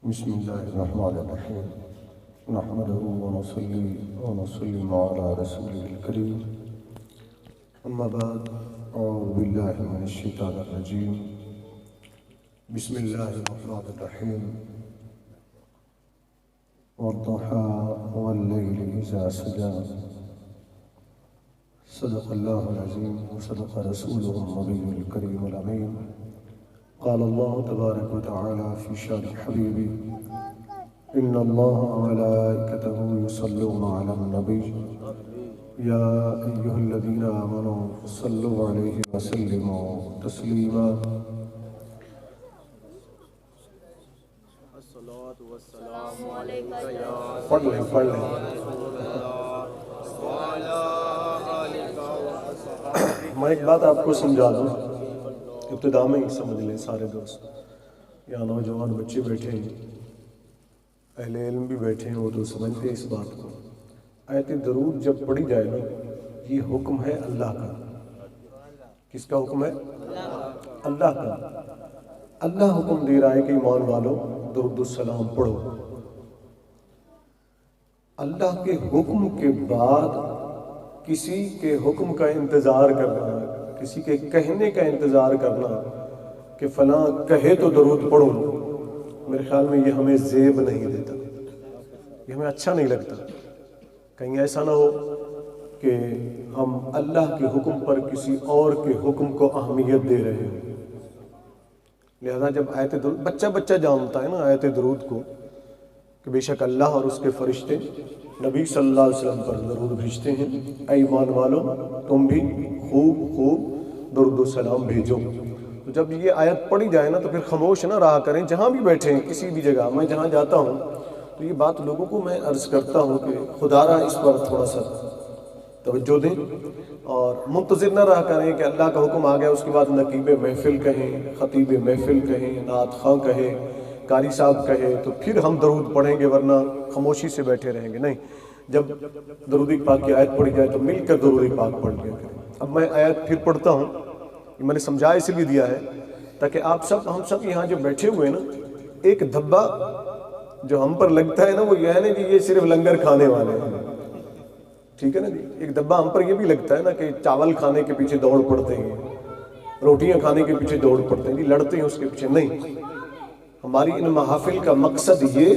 بسم الله الرحمن الرحيم نحمده ونصلي ونسلم على رسوله الكريم أما بعد أعوذ بالله من الشيطان الرجيم بسم الله الرحمن الرحيم والضحى والليل إذا سجى صدق الله العظيم وصدق رسوله النبي الكريم الأمين قال الله تبارك وتعالى في شان حبيبي إن الله وملائكته يصلون على النبي يا أيها الذين آمنوا صلوا عليه وسلموا تسليما الصلاة والسلام عليك يا پڑھ لیں میں ایک بات آپ کو سمجھا دوں، ابتدا میں ہی سمجھ لیں سارے دوست، یہاں نوجوان بچے بیٹھے ہیں، اہل علم بھی بیٹھے ہیں، وہ تو سمجھتے ہیں اس بات کو۔ آیت درود جب پڑھی جائے نا، یہ حکم ہے اللہ کا۔ کس کا حکم ہے؟ اللہ کا۔ اللہ حکم دے رہا ہے کہ ایمان والو درود السلام پڑھو۔ اللہ کے حکم کے بعد کسی کے حکم کا انتظار کرنا، کسی کے کہنے کا انتظار کرنا کہ فلاں کہے تو درود پڑھو، میرے خیال میں یہ ہمیں زیب نہیں دیتا، یہ ہمیں اچھا نہیں لگتا۔ کہیں ایسا نہ ہو کہ ہم اللہ کے حکم پر کسی اور کے حکم کو اہمیت دے رہے ہیں۔ لہذا جب آیت درود، بچہ جانتا ہے نا آیت درود کو، کہ بے شک اللہ اور اس کے فرشتے نبی صلی اللہ علیہ وسلم پر درود بھیجتے ہیں، اے ایمان والو تم بھی خوب درود و سلام بھیجو۔ تو جب یہ آیت پڑھی جائے نا تو پھر خاموش نہ رہا کریں، جہاں بھی بیٹھے ہیں کسی بھی جگہ۔ میں جہاں جاتا ہوں تو یہ بات لوگوں کو میں عرض کرتا ہوں کہ خدا را اس پر تھوڑا سا توجہ دیں، اور منتظر نہ رہا کریں کہ اللہ کا حکم آ گیا اس کے بعد نقیب محفل کہیں، خطیب محفل کہیں، نعت خواں کہے، قاری صاحب کہے تو پھر ہم درود پڑھیں گے، ورنہ خاموشی سے بیٹھے رہیں گے۔ نہیں، جب درود پاک کی آیت پڑھی جائے تو مل کر درود پاک پڑھ لیا کریں۔ اب میں آیت پھر پڑھتا ہوں، یہ میں نے سمجھا اس لیے دیا ہے تاکہ آپ سب، ہم سب یہاں جو بیٹھے ہوئے ہیں نا، ایک دھبا جو ہم پر لگتا ہے نا وہ یہ ہے نا کہ یہ صرف لنگر کھانے والے ہیں، ٹھیک ہے نا جی۔ ایک دھبا ہم پر یہ بھی لگتا ہے نا کہ چاول کھانے کے پیچھے دوڑ پڑتے ہیں، روٹیاں کھانے کے پیچھے دوڑ پڑتے ہیں، جی لڑتے ہیں اس کے پیچھے۔ نہیں، ہماری ان محافل کا مقصد یہ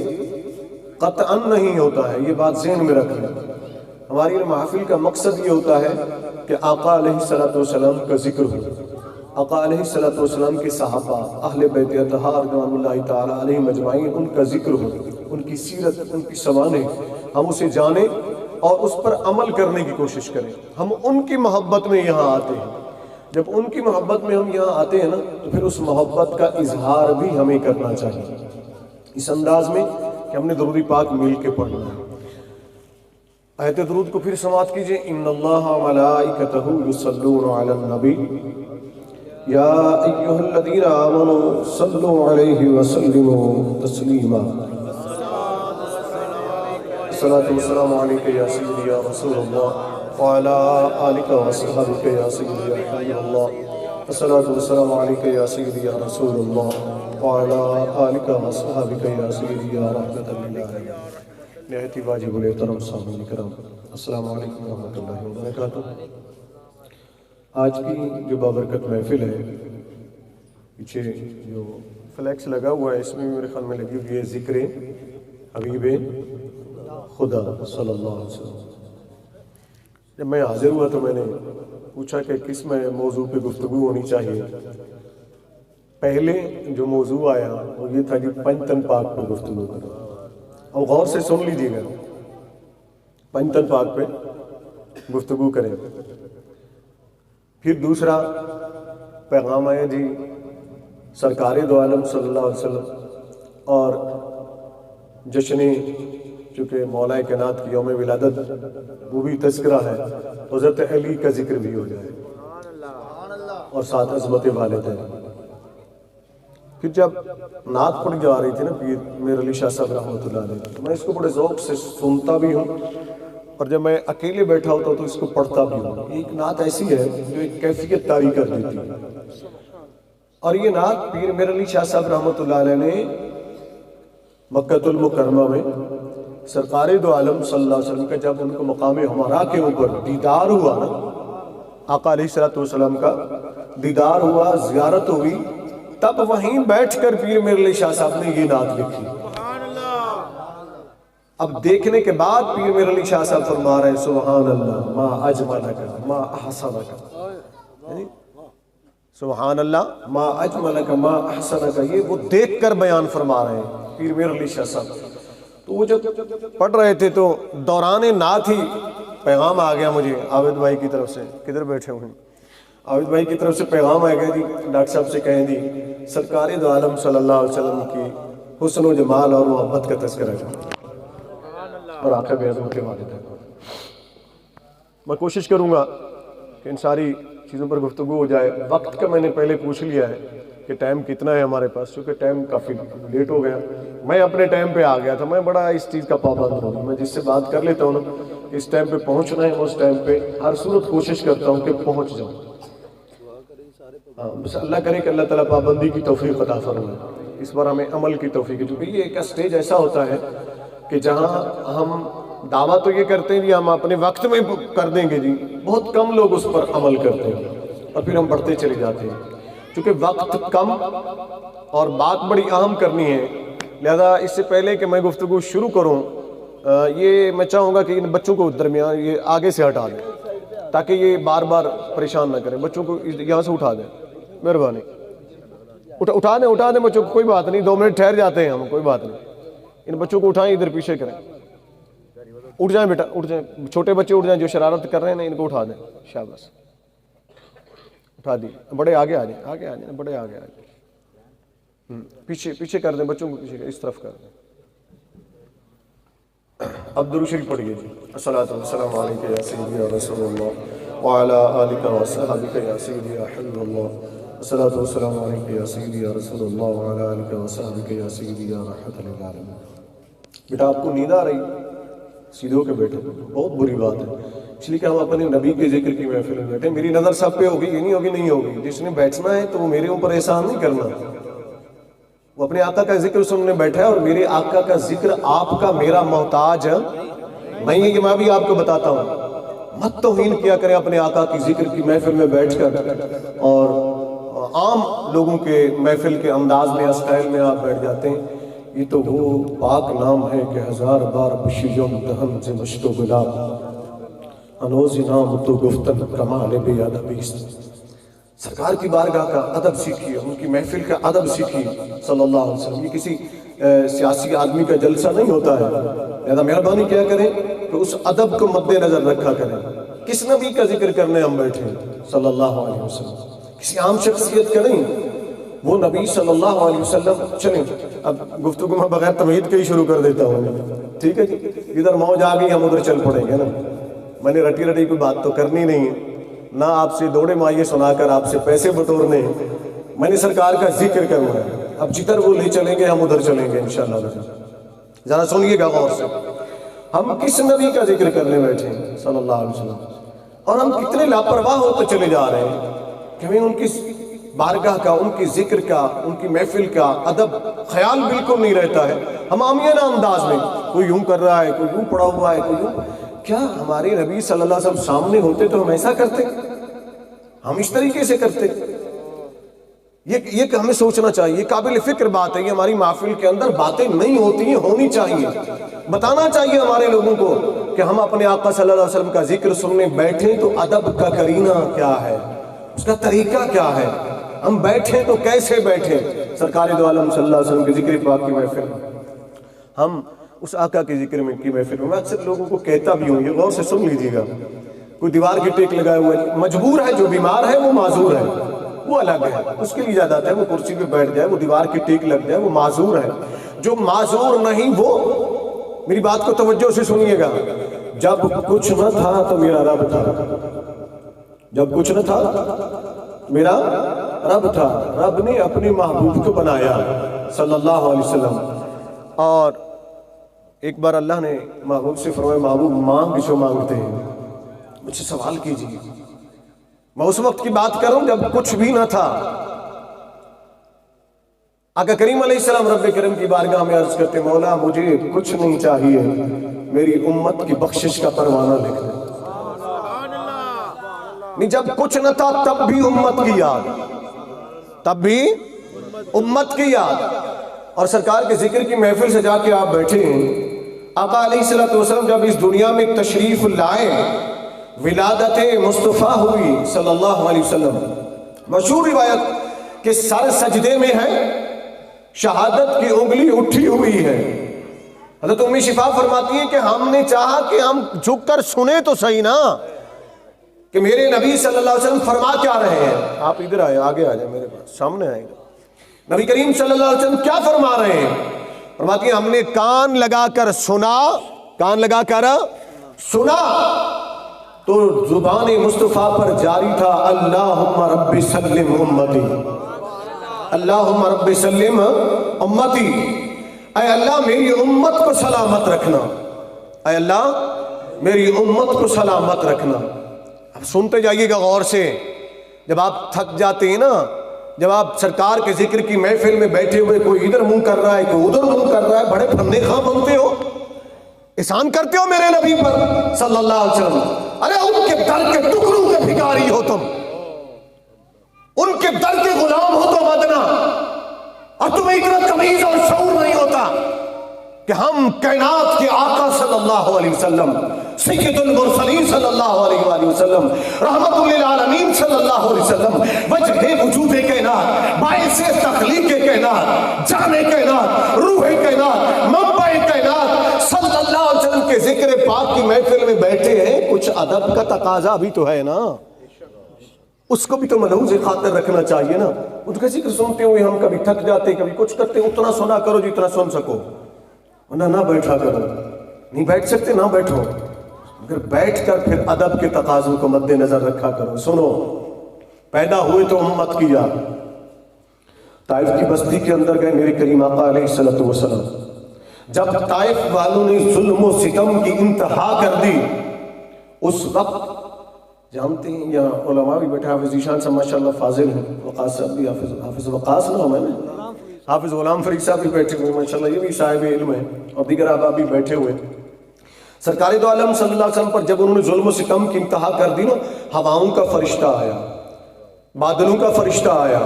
قطعاً نہیں ہوتا ہے، یہ بات ذہن میں رکھ لیں۔ ہماری ان محافل کا مقصد یہ ہوتا ہے کہ آقا علیہ السلام کا ذکر ہو، آقا علیہ السلام کے صحابہ، اہل بیت اطہار رضوان اللہ تعالی علیہم اجمعین، ان کا ذکر ہو، ان کی سیرت، ان کی سوانح، ہم اسے جانیں اور اس پر عمل کرنے کی کوشش کریں۔ ہم ان کی محبت میں یہاں آتے ہیں، جب ان کی محبت میں ہم یہاں آتے ہیں نا تو پھر اس محبت کا اظہار بھی ہمیں کرنا چاہیے، اس انداز میں کہ ہم نے درود پاک مل کے پڑھنا ہے۔ آیت درود کو پھر سماعت کیجئے۔ ان اللہ ملائکتہ یصلون علی النبی یا ایھا الذین آمنوا صلوا علیہ وسلموا تسلیما۔ الصلاۃ والسلام علیک یا سیدی یا رسول اللہ وعلی آلک وصحبک یا سیدی یا حبیب اللہ۔ الصلاۃ والسلام علیک یا سیدی یا رسول اللہ وعلی آلک وصحبک یا سیدی یا رحمۃ للعالمین۔ نہایت ہی واجب الاحترام سامعین کرام، السلام علیکم ورحمۃ اللہ وبرکاتہ۔ آج کی جو بابرکت محفل ہے، پیچھے جو فلیکس لگا ہوا ہے اس میں میرے خیال میں لگی ہوئی ہے ذکر حبیب خدا صلی اللہ علیہ وسلم۔ جب میں حاضر ہوا تو میں نے پوچھا کہ کس میں موضوع پہ گفتگو ہونی چاہیے۔ پہلے جو موضوع آیا وہ یہ تھا کہ پنجتن پاک پہ گفتگو کرو، اور غور سے سن لیجیے گا، پنجتن پاک پہ گفتگو کریں۔ پھر دوسرا پیغام آیا جی سرکار دو عالم صلی اللہ علیہ وسلم اور جشن چونکہ مولا کائنات کی یوم ولادت وہ بھی تذکرہ ہے، حضرت علی کا ذکر بھی ہو جائے اور ساتھ عظمت والدین۔ پھر جب نعت پڑھی جا رہی تھی نا پیر میر علی شاہ صاحب رحمۃ اللہ علیہ، میں اس کو بڑے ذوق سے سنتا بھی ہوں، اور جب میں اکیلے بیٹھا ہوتا ہوں تو اس کو پڑھتا بھی ہوں۔ ایک نعت ایسی ہے جو ایک کیفیت طاری کر دیتی ہے، اور یہ نعت پیر میر علی شاہ صاحب رحمۃ اللہ علیہ نے مکۃ المکرمہ میں سرکار دو عالم صلی اللہ علیہ وسلم کا جب ان کو مقام ہمارا کے اوپر دیدار ہوا نا، آقا علیہ الصلوۃ والسلام کا دیدار ہوا، زیارت ہوئی، تب وہیں بیٹھ کر پیر میر علی شاہ صاحب نے یہ نعت لکھی۔ اب دیکھنے کے بعد پیر میر علی شاہ صاحب فرما رہے ہیں سبحان اللہ ما اجملک ما احسنک، یعنی سبحان اللہ ما اجملک ما احسنک، یہ وہ دیکھ کر بیان فرما رہے ہیں پیر میر علی شاہ صاحب۔ تو وہ جب پڑھ رہے تھے تو دوران نعت ہی پیغام آ گیا مجھے عابد بھائی کی طرف سے، کدھر بیٹھے ہوئے ہیں، عابد بھائی کی طرف سے پیغام آئے گا جی ڈاکٹر صاحب سے کہیں جی سرکار دو عالم صلی اللہ علیہ وسلم کی حسن و جمال اور محبت کا تذکرہ کریں اور آقا بے عظمت کے والد ہے۔ میں کوشش کروں گا کہ ان ساری چیزوں پر گفتگو ہو جائے۔ وقت کا میں نے پہلے پوچھ لیا ہے کہ ٹائم کتنا ہے ہمارے پاس، کیونکہ ٹائم کافی لیٹ ہو گیا، میں اپنے ٹائم پہ آ گیا تھا، میں بڑا اس چیز کا پابند ہوں، میں جس سے بات کر لیتا ہوں نا اس ٹائم پہ پہنچنا ہے، اس ٹائم پہ ہر صورت کوشش کرتا ہوں کہ پہنچ جاؤں۔ بس اللہ کرے کہ اللہ تعالیٰ پابندی کی توفیق عطا فرمائے، اس بار ہمیں عمل کی توفیق ہے، کیونکہ یہ ایک اسٹیج ایسا ہوتا ہے کہ جہاں ہم دعویٰ تو یہ کرتے ہیں جی ہم اپنے وقت میں کر دیں گے جی، بہت کم لوگ اس پر عمل کرتے ہیں اور پھر ہم بڑھتے چلے جاتے ہیں، کیونکہ وقت کم اور بات بڑی اہم کرنی ہے۔ لہذا اس سے پہلے کہ میں گفتگو شروع کروں یہ میں چاہوں گا کہ ان بچوں کو درمیان یہ آگے سے ہٹا دیں تاکہ یہ بار بار پریشان نہ کریں، بچوں کو یہاں سے اٹھا دیں، مہربانی اٹھا دیں بچوں کو، کوئی بات نہیں، 2 منٹ ٹھہر جاتے ہیں ہم، کوئی بات نہیں، ان بچوں کو اٹھائیں، ادھر پیچھے کریں، اٹھ جائیں بیٹا اٹھ جائیں، چھوٹے بچے اٹھ جائیں جو شرارت کر رہے ہیں نا ان کو اٹھا دیں، شاباش اٹھا دی، بڑے آگے آ جائیں بڑے آگے آ جائیں، پیچھے کر دیں بچوں کو، پیچھے اس طرف کر دیں۔ اب درود شریف پڑھیے جی، الصلاۃ والسلام علیک یا سیدی یا رسول اللہ وعلی آلک و صحبک یا سیدی یا حبیب اللہ، الصلاۃ والسلام علیک یا سیدی یا رسول اللہ وعلی آلک و صحبک یا سیدی یا رحمت للعالمین۔ بیٹا آپ کو نیند آ رہی، سیدھے ہو کے بیٹھو، بہت بری بات ہے، اس لیے کہ ہم اپنے نبی کے ذکر کی محفل میں بیٹھے، میری نظر سب پہ ہوگی، یہ نہیں ہوگی نہیں ہوگی، جس نے بیٹھنا ہے تو وہ میرے اوپر احسان نہیں کرنا، وہ اپنے آقا کا ذکر سننے بیٹھا ہے، اور میرے آقا کا ذکر آپ کا میرا محتاج نہیں ہے، یہ میں بھی آپ کو بتاتا ہوں، مت توہین کیا کریں اپنے آقا کی ذکر کی محفل میں بیٹھ کر، اور عام لوگوں کے محفل کے انداز میں اسٹائل میں آپ بیٹھ جاتے ہیں، یہ تو وہ پاک نام ہے کہ 1000 بار بشیم دہن سے مشت و گلاب، انوز نام تو گفتن کمال بے ادبیست۔ سرکار کی بارگاہ کا ادب سیکھیے، ان کی محفل کا ادب سیکھیے صلی اللہ علیہ وسلم، یہ کسی سیاسی آدمی کا جلسہ نہیں ہوتا ہے، لہذا مہربانی کیا کریں کہ اس ادب کو مد نظر رکھا کریں۔ کس نبی کا ذکر کرنے ہم بیٹھے صلی اللہ علیہ وسلم، کسی عام شخصیت کا نہیں، وہ نبی صلی اللہ علیہ وسلم۔ چلیں اب گفتگو میں بغیر تمہید کے ہی شروع کر دیتا ہوں، ٹھیک ہے جی، ادھر موج آ گئی ہم ادھر چل پڑیں گے نا، میں نے رٹی کوئی بات تو کرنی نہیں ہے، نہ آپ سے دوڑے مائیے سنا کر آپ سے پیسے بٹورنے ہیں، میں نے سرکار کا ذکر کرنا ہے، اب جدھر وہ لے چلیں گے ہم ادھر چلیں گے انشاءاللہ۔ ذرا سنیے گا غور سے، ہم کس نبی کا ذکر کرنے بیٹھے ہیں صلی اللہ علیہ وسلم، اور ہم کتنے لاپرواہ ہوتے چلے جا رہے ہیں کہ ہمیں ان کی بارگاہ کا، ان کی ذکر کا، ان کی محفل کا ادب خیال بالکل نہیں رہتا ہے، ہم عامیانہ انداز میں کوئی یوں کر رہا ہے، کوئی یوں پڑا ہوا ہے، کوئی یوں، کیا ہمارے نبی صلی اللہ علیہ وسلم سامنے ہوتے تو ہم ایسا کرتے، ہم اس طریقے سے کرتے؟ یہ کہ ہمیں سوچنا چاہیے، یہ قابل فکر بات ہے، یہ ہماری محفل کے اندر باتیں نہیں ہوتی ہیں، ہونی چاہیے، بتانا چاہیے ہمارے لوگوں کو کہ ہم اپنے آقا صلی اللہ علیہ وسلم کا ذکر سننے بیٹھیں تو ادب کا کرینہ کیا ہے، اس کا طریقہ کیا ہے، ہم بیٹھیں تو کیسے بیٹھیں سرکار دو عالم صلی اللہ علیہ وسلم کے ذکر پاک کی محفل میں، ہم اس آقا کے ذکر میں کی محفل میں اکثر لوگوں کو کہتا بھی ہوں، یہ غور سے سن لیجیے گا، کوئی دیوار کی ٹیک لگائے ہوئے مجبور ہے، جو بیمار ہے وہ معذور ہے، وہ الگ ہے، اس کے لیے اجازت ہے وہ کرسی پہ بیٹھ جائے، وہ دیوار کی ٹیک لگ جائے، وہ معذور ہے، جو معذور نہیں وہ، میری بات کو توجہ سے سنیے گا، جب کچھ نہ تھا تو میرا رب تھا، جب کچھ نہ تھا میرا رب تھا، رب نے اپنے محبوب کو بنایا صلی اللہ علیہ وسلم، اور ایک بار اللہ نے محبوب سے فرمایا محبوب مانگ جو مانگتے ہیں، مجھ سے سوال کیجیے، میں اس وقت کی بات کروں جب کچھ بھی نہ تھا، آقا کریم علیہ السلام رب کریم کی بارگاہ میں عرض کرتے مولا مجھے کچھ نہیں چاہیے، میری امت کی بخشش کا پروانہ لکھ دے۔ نہیں جب کچھ نہ تھا تب بھی امت کی یاد، تب بھی امت کی یاد۔ اور سرکار کے ذکر کی محفل سے جا کے آپ بیٹھے ہیں، آقا علیہ السلام جب اس دنیا میں تشریف لائے، ولادت مصطفیٰ ہوئی صلی اللہ علیہ وسلم، مشہور روایت کہ سر سجدے میں ہے، شہادت کی انگلی اٹھی ہوئی ہے۔ حضرت ام شفا فرماتی ہیں کہ ہم نے چاہا کہ ہم جھک کر سنیں تو صحیح نا کہ میرے نبی صلی اللہ علیہ وسلم فرما کیا رہے ہیں۔ آپ ادھر آئے، آگے آ جائیں، میرے پاس سامنے آئے گا۔ نبی کریم صلی اللہ علیہ وسلم کیا فرما رہے ہیں؟ فرماتی ہیں ہم نے کان لگا کر سنا، کان لگا کر سنا تو زبان مصطفیٰ پر جاری تھا اللہم رب سلم امتی، اللہم رب سلم امتی، اے اللہ میری امت کو سلامت رکھنا، اے اللہ میری امت کو سلامت رکھنا۔ اب سنتے جائیے گا غور سے، جب آپ تھک جاتے ہیں نا، جب آپ سرکار کے ذکر کی محفل میں بیٹھے ہوئے کوئی ادھر منہ کر رہا ہے کوئی ادھر منہ کر رہا ہے، بڑے پھنے خواہ بنتے ہو، احسان کرتے ہو میرے نبی پر صلی اللہ علیہ وسلم۔ ارے ان کے در کے ٹکڑوں کے بھکاری ہو تم، ان کے در کے غلام ہو تم ادنا، اور تمہیں اتنا تمیز اور شعور نہیں ہوتا کہ ہم کائنات کے آقا صلی اللہ علیہ وسلم، سید المرسلین صلی اللہ علیہ وآلہ وسلم، رحمت للعالمین صلی اللہ علیہ وسلم، وجہ وجود کائنات، باعث تخلیق کائنات، جان کائنات، روح کائنات، منبع کائنات، صلی اللہ علیہ وسلم کے ذکر پاک کی محفل میں بیٹھے ہیں، کچھ ادب کا تقاضا بھی تو ہے نا، اس کو بھی تو ملحوظ خاطر رکھنا چاہیے نا۔ ان کا ذکر سنتے ہوئے ہم کبھی تھک جاتے، کبھی کچھ کرتے، اتنا سنا کرو جتنا سن سکو، نہ بیٹھا کرو، نہیں بیٹھ سکتے نہ بیٹھو، مگر بیٹھ کر پھر ادب کے تقاضوں کو مد نظر رکھا کرو۔ سنو، پیدا ہوئے تو امت کی یاد، طائف کی بستی کے اندر گئے میرے کریم آقا علیہ السلام، جب طائف والوں نے ظلم و ستم کی انتہا کر دی، اس وقت جانتے ہیں یہاں علماء بھی بیٹھے، حافظ ذیشان صاحب ماشاءاللہ فاضل ہیں، وقاص صاحب بھی، حافظ وقاص نام ہے نا، حافظ غلام فرید صاحب بھی بیٹھے ہوئے ماشاءاللہ، یہ بھی صاحب علم ہیں، اور دیگر احباب بھی بیٹھے ہوئے۔ سرکار دو عالم صلی اللہ علیہ وسلم پر جب انہوں نے ظلم و ستم کی انتہا کر دی نا، ہواؤں کا فرشتہ آیا، بادلوں کا فرشتہ آیا،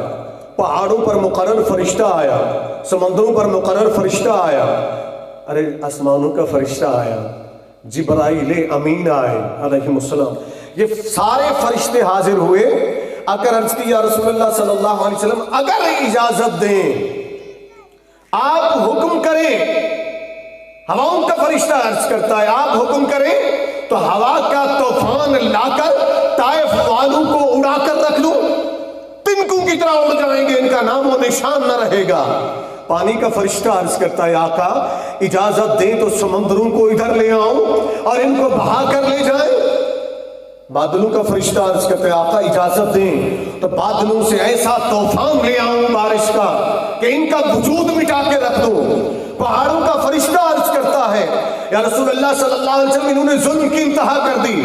پہاڑوں پر مقرر فرشتہ آیا، سمندروں پر مقرر فرشتہ آیا، ارے آسمانوں کا فرشتہ آیا، جبرائیل امین آئے علیہ السلام، یہ سارے فرشتے حاضر ہوئے۔ اگر عرض کی یا رسول اللہ صلی اللہ علیہ وسلم اگر اجازت دیں، آپ حکم کریں، ہواؤں کا فرشتہ عرض کرتا ہے آپ حکم کریں تو ہوا کا طوفان لا کر طائف والوں کو اڑا کر رکھ لوں، تنکوں کی طرح اڑ جائیں گے، ان کا نام و نشان نہ رہے گا۔ پانی کا فرشتہ عرض کرتا ہے آقا اجازت دیں تو سمندروں کو ادھر لے آؤں اور ان کو بہا کر لے جائیں۔ بادلوں کا فرشتہ عرض کرتا ہے آقا اجازت دیں تو بادلوں سے ایسا طوفان لے آؤں بارش کا کہ ان کا وجود مٹا کے رکھ دوں۔ پہاڑوں کا فرشتہ عرض کرتا ہے یا رسول اللہ صلی اللہ علیہ وسلم انہوں نے ظلم کی انتہا کر دی،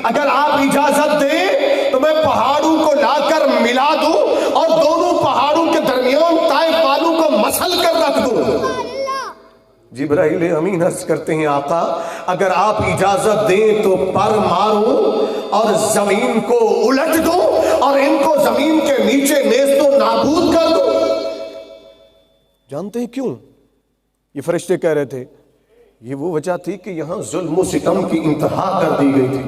اگر آپ اجازت دیں تو میں پہاڑوں کو لا کر ملا دوں اور دونوں پہاڑوں کے درمیان طائف والوں کو مسل کر رکھ دوں۔ جبرائیل امین عرض کرتے ہیں آقا اگر آپ اجازت دیں تو پر ماروں اور زمین کو الٹ دوں اور ان کو زمین کے نیچے نیست و نابود کر دوں۔ جانتے ہیں کیوں یہ فرشتے کہہ رہے تھے؟ یہ وہ وجہ تھی کہ یہاں ظلم و ستم کی انتہا کر دی گئی تھی۔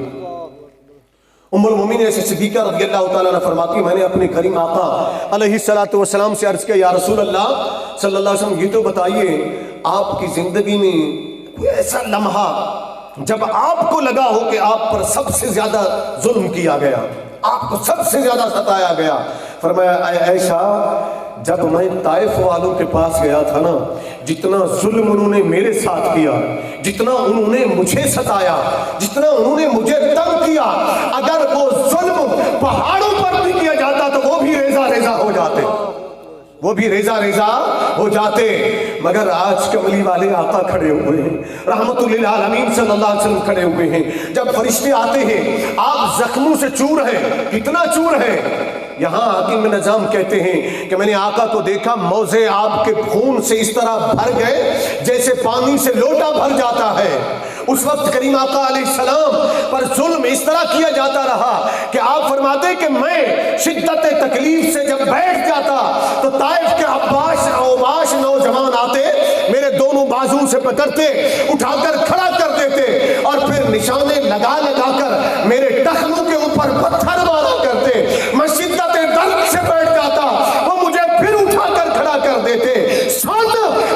ام المومنین صدیقہ رضی اللہ تعالیٰ عنہ فرماتی میں نے اپنے کریم آقا علیہ السلام سے عرض کیا یا رسول اللہ صلی اللہ علیہ وسلم یہ تو بتائیے آپ کی زندگی میں کوئی ایسا لمحہ جب آپ کو لگا ہو کہ آپ پر سب سے زیادہ ظلم کیا گیا، آپ کو سب سے زیادہ ستایا گیا؟ فرمایا اے عائشہ جب میں طائف والوں کے پاس گیا تھا نا، جتنا ظلم انہوں نے میرے ساتھ کیا، جتنا انہوں نے مجھے ستایا، جتنا انہوں نے مجھے تنگ کیا، اگر وہ ظلم پہاڑوں پر بھی کیا جاتا تو وہ بھی ریزہ ریزہ ہو جاتے، وہ بھی ریزہ ریزہ ہو جاتے۔ مگر آج کملی والے آقا کھڑے ہوئے ہیں، رحمت للعالمین صلی اللہ علیہ وسلم کھڑے ہوئے ہیں، جب فرشتے آتے ہیں آپ زخموں سے چور ہیں، کتنا چور ہے، یہاں حکیم نظام کہتے ہیں کہ میں نے آقا کو دیکھا، موزے آپ کے خون سے اس طرح بھر گئے جیسے پانی سے لوٹا بھر جاتا ہے۔ اس وقت کریم آقا علیہ السلام پر ظلم اس طرح کیا جاتا رہا کہ آپ فرماتے کہ میں شدت تکلیف سے جب بیٹھ جاتا تو طائف کے اوباش نوجوان آتے، میرے دونوں بازو سے پکڑتے، اٹھا کر کھڑا کر دیتے اور پھر نشانے لگا لگا کر میرے ٹخنوں کے اوپر پتھر مارا کرتے۔ میں شدت درد سے بیٹھ جاتا، وہ مجھے پھر اٹھا کر کھڑا کر دیتے۔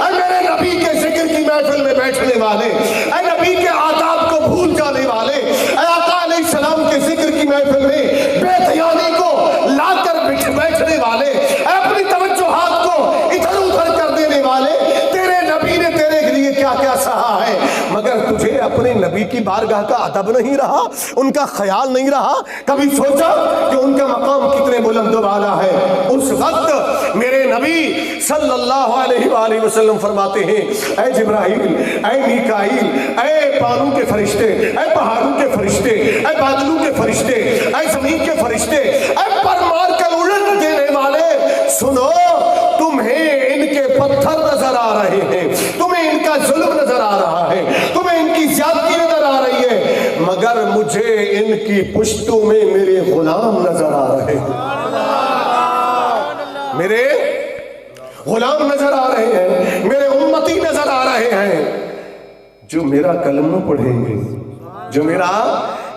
اے میرے نبی کے ذکر کی محفل میں بیٹھنے والے، اے نبی کے آداب کو بھول جانے والے، اے آقا علیہ السلام کے ذکر کی محفل میں بے دھیانی کو لا کر بیٹھنے والے، اے اپنی توجہات کو ادھر ادھر کر دینے والے، تیرے نبی نے تیرے لیے کیا کیا سہا ہے، مگر تجھے اپنے نبی کی بارگاہ کا ادب نہیں رہا، ان کا خیال نہیں رہا، کبھی سوچا کہ ان کا مقام کتنے بلند و بالا ہے۔ اس وقت میرے نبی صلی اللہ علیہ وآلہ وسلم فرماتے ہیں، اے جبرائیل، اے میکائیل، اے پانوں کے فرشتے، اے پہاڑوں کے فرشتے، اے بادلوں کے فرشتے، اے زمین کے فرشتے، اے پر مار کر الٹ دینے والے، سنو، تمہیں ان کے پتھر نظر آ رہے ہیں، تمہیں ان کا ظلم نظر آ رہا ہے، تمہیں ان کی زیادتی نظر آ رہی ہے، مگر مجھے ان کی پشتوں میں میرے غلام نظر آ رہے ہیں، میرے غلام نظر آ رہے ہیں، میرے امتی نظر آ رہے ہیں، جو میرا کلمہ پڑھیں گے، جو میرا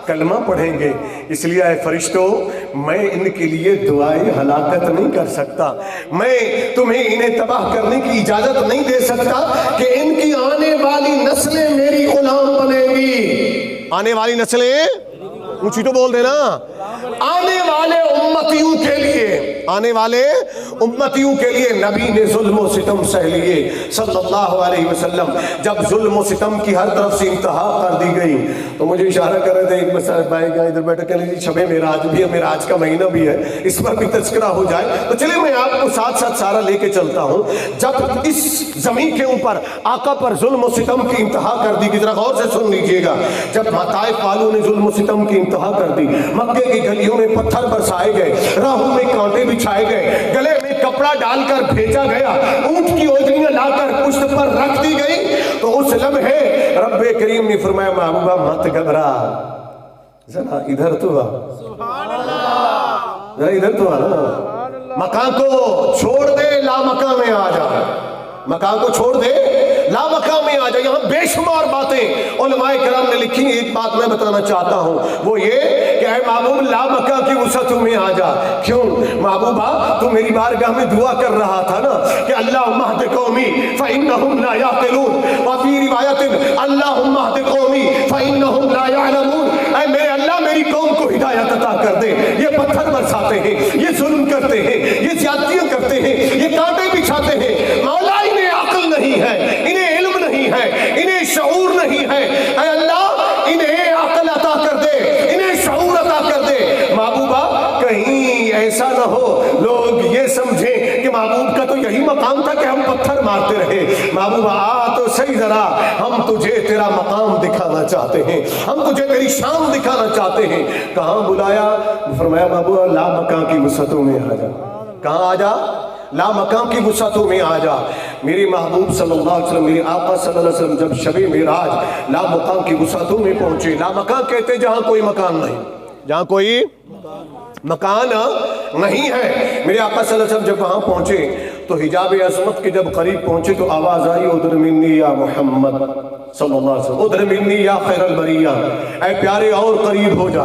کلمہ پڑھیں گے۔ اس لیے اے فرشتوں، میں ان کے لیے دعائے ہلاکت نہیں کر سکتا، میں تمہیں انہیں تباہ کرنے کی اجازت نہیں دے سکتا کہ ان کی آنے والی نسلیں میری غلام بنیں گی۔ آنے والی نسلیں، اونچی تو بول دینا، آنے والے امتیوں کے لیے، آنے والے امتیوں کے لیے نبی نے ظلم و ستم سہ لیے صلی اللہ علیہ وسلم۔ جب ظلم و ستم کی ہر طرف سے انتہا کر دی گئی تو مجھے اشارہ کر رہے تھے ایک مسئلہ بھائی گا ادھر بیٹھا کہ شب معراج بھی ہے، معراج کا مہینہ بھی ہے، اس پر بھی تذکرہ ہو جائے تو چلے میں آپ کو ساتھ ساتھ سارا لے کے چلتا ہوں۔ جب اس زمین کے اوپر آقا پر ظلم و ستم کی انتہا کر دی، ذرا غور سے سن لیجئے گا، جب طائف والوں نے ظلم و ستم کی انتہا کر دی، مکے کی گلیوں میں پتھر برسائے گئے، راہوں میں کانٹے بچھائے گئے، گلے میں کپڑا ڈال کر بھیجا گیا، اونٹ کی اوجڑیاں لا کر پشت پر رکھ دی گئی، تو اس لمحے رب کریم نے فرمایا محبوبہ مت گھبرا، ذرا ادھر تو آ، ذرا ادھر تو آ نا، مکان کو چھوڑ دے، لا مکان میں آ جا، مکان کو چھوڑ دے، لا مقام میں آ جائے۔ یہاں بے شمار باتیں علماء کرام نے لکھی، ایک بات میں بتانا چاہتا ہوں، وہ یہ کہ اے محبوب لا مقام کی وسعتوں میں آ جا۔ کیوں محبوبہ، تو میری بارگاہ میں دعا کر رہا تھا نا کہ اللہم اہد قومی فإنہم لا یعقلون، وفی روایت اللہم اہد قومی فإنہم لا یعلمون، اے میرے اللہ میری قوم کو ہدایت عطا کر دے، یہ پتھر برساتے ہیں، یہ ظلم کرتے ہیں، یہ زیادتیاں کرتے ہیں، یہ کانٹے بچھاتے ہیں، مولا انہیں عقل نہیں ہے، انہیں علم نہیں ہے، انہیں شعور نہیں ہے، اے اللہ انہیں عقل عطا کر دے، انہیں شعور عطا کر دے۔ محبوبہ کہیں ایسا نہ ہو لوگ یہ سمجھیں کہ محبوب کا تو یہی مقام تھا کہ ہم پتھر مارتے رہے۔ محبوبہ آ تو صحیح ذرا، ہم تجھے تیرا مقام دکھانا چاہتے ہیں، ہم تجھے تیری شان دکھانا چاہتے ہیں۔ کہاں بلایا؟ فرمایا محبوبہ لا مقام کی وسعتوں میں آ جا۔ کہاں آ جا؟ لا مقام کی وسعتوں میں آ جا۔ میرے محبوب صلی اللہ علیہ وسلم، میرے آقا صلی اللہ علیہ وسلم جب شب معراج لا مقام کی وسعتوں میں پہنچے، لا مقام کہتے جہاں کوئی مکان نہیں، جہاں کوئی مکان نہیں ہے۔ میرے آقا صلی اللہ علیہ وسلم جب وہاں پہنچے تو حجاب عظمت کے جب قریب پہنچے تو آواز آئی ادھر منی یا محمد صلی اللہ علیہ وسلم، ادھر منی یا خیر البریہ، اے پیارے اور قریب ہو جا۔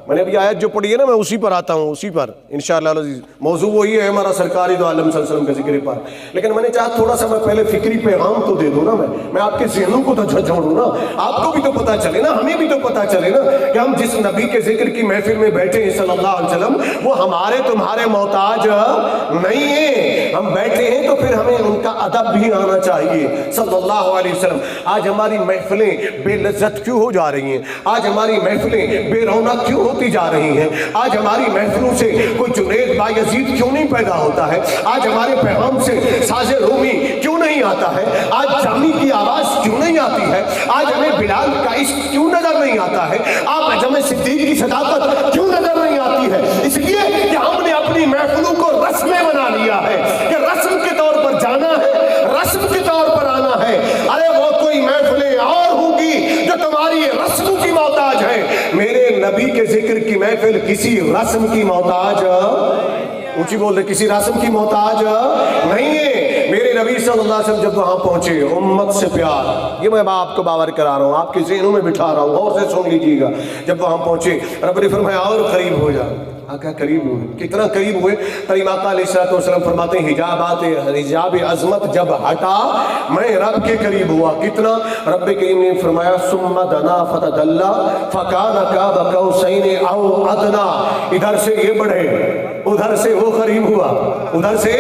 میں نے ابھی آیت جو پڑھی ہے نا، میں اسی پر آتا ہوں، اسی پر انشاءاللہ العزیز۔ موضوع وہی ہے ہمارا سرکاری دو عالم صلی اللہ علیہ وسلم کا ذکر پر، لیکن میں نے چاہا تھوڑا سا میں پہلے فکری پیغام تو دے دوں نا، میں آپ کے ذہنوں کو تو جھنجھوڑوں نا، آپ کو بھی تو پتہ چلے نا، ہمیں بھی تو پتہ چلے نا کہ ہم جس نبی کے ذکر کی محفل میں بیٹھے ہیں صلی اللہ علیہ وسلم، وہ ہمارے تمہارے محتاج نہیں ہیں۔ ہم بیٹھے ہیں تو پھر ہمیں ان کا ادب بھی آنا چاہیے صلی اللہ علیہ وسلم۔ آج ہماری محفلیں بے لذت کیوں ہو جا رہی ہیں؟ آج ہماری محفلیں بے رونق کیوں ہوتی جا رہی ہیں؟ آج ہماری محفلوں سے کوئی جنید بایزید کیوں نہیں پیدا ہوتا ہے؟ آج ہمارے پیغام سے ساز رومی کیوں نہیں آتا ہے؟ آج جامی کی آواز کیوں نہیں آتی ہے؟ آج ہمیں بلال کا عشق کیوں نظر نہیں آتا ہے؟ آپ ہمیں صدیق کی صداقت کیوں نظر نہیں آتی ہے؟ اس لیے کہ ہم نے اپنے یہ رسم کی محتاج ہے، میرے نبی کے ذکر کی محفل کسی رسم کی محتاج، اونچی بول رہے، کسی رسم کی محتاج نہیں ہے۔ میرے نبی صلی اللہ علیہ وسلم جب وہاں پہنچے، امت سے پیار، یہ میں آپ کو باور کرا رہا ہوں، آپ کے ذہنوں میں بٹھا رہا ہوں، اور سے سن لیجیے گا۔ جب وہاں پہنچے رب نے فرمایا اور قریب ہو جا۔ آقا قریب ہوئے، کتنا قریب ہوئے؟ کریم آقا علیہ السلام فرماتے ہیں حجاب عظمت جب ہٹا میں رب کے قریب ہوا۔ کتنا؟ رب کریم نے فرمایا ثم دنا فتدلا فکان قاب قوسین او ادنا، ادھر سے یہ بڑھے ادھر سے وہ قریب ہوا، ادھر سے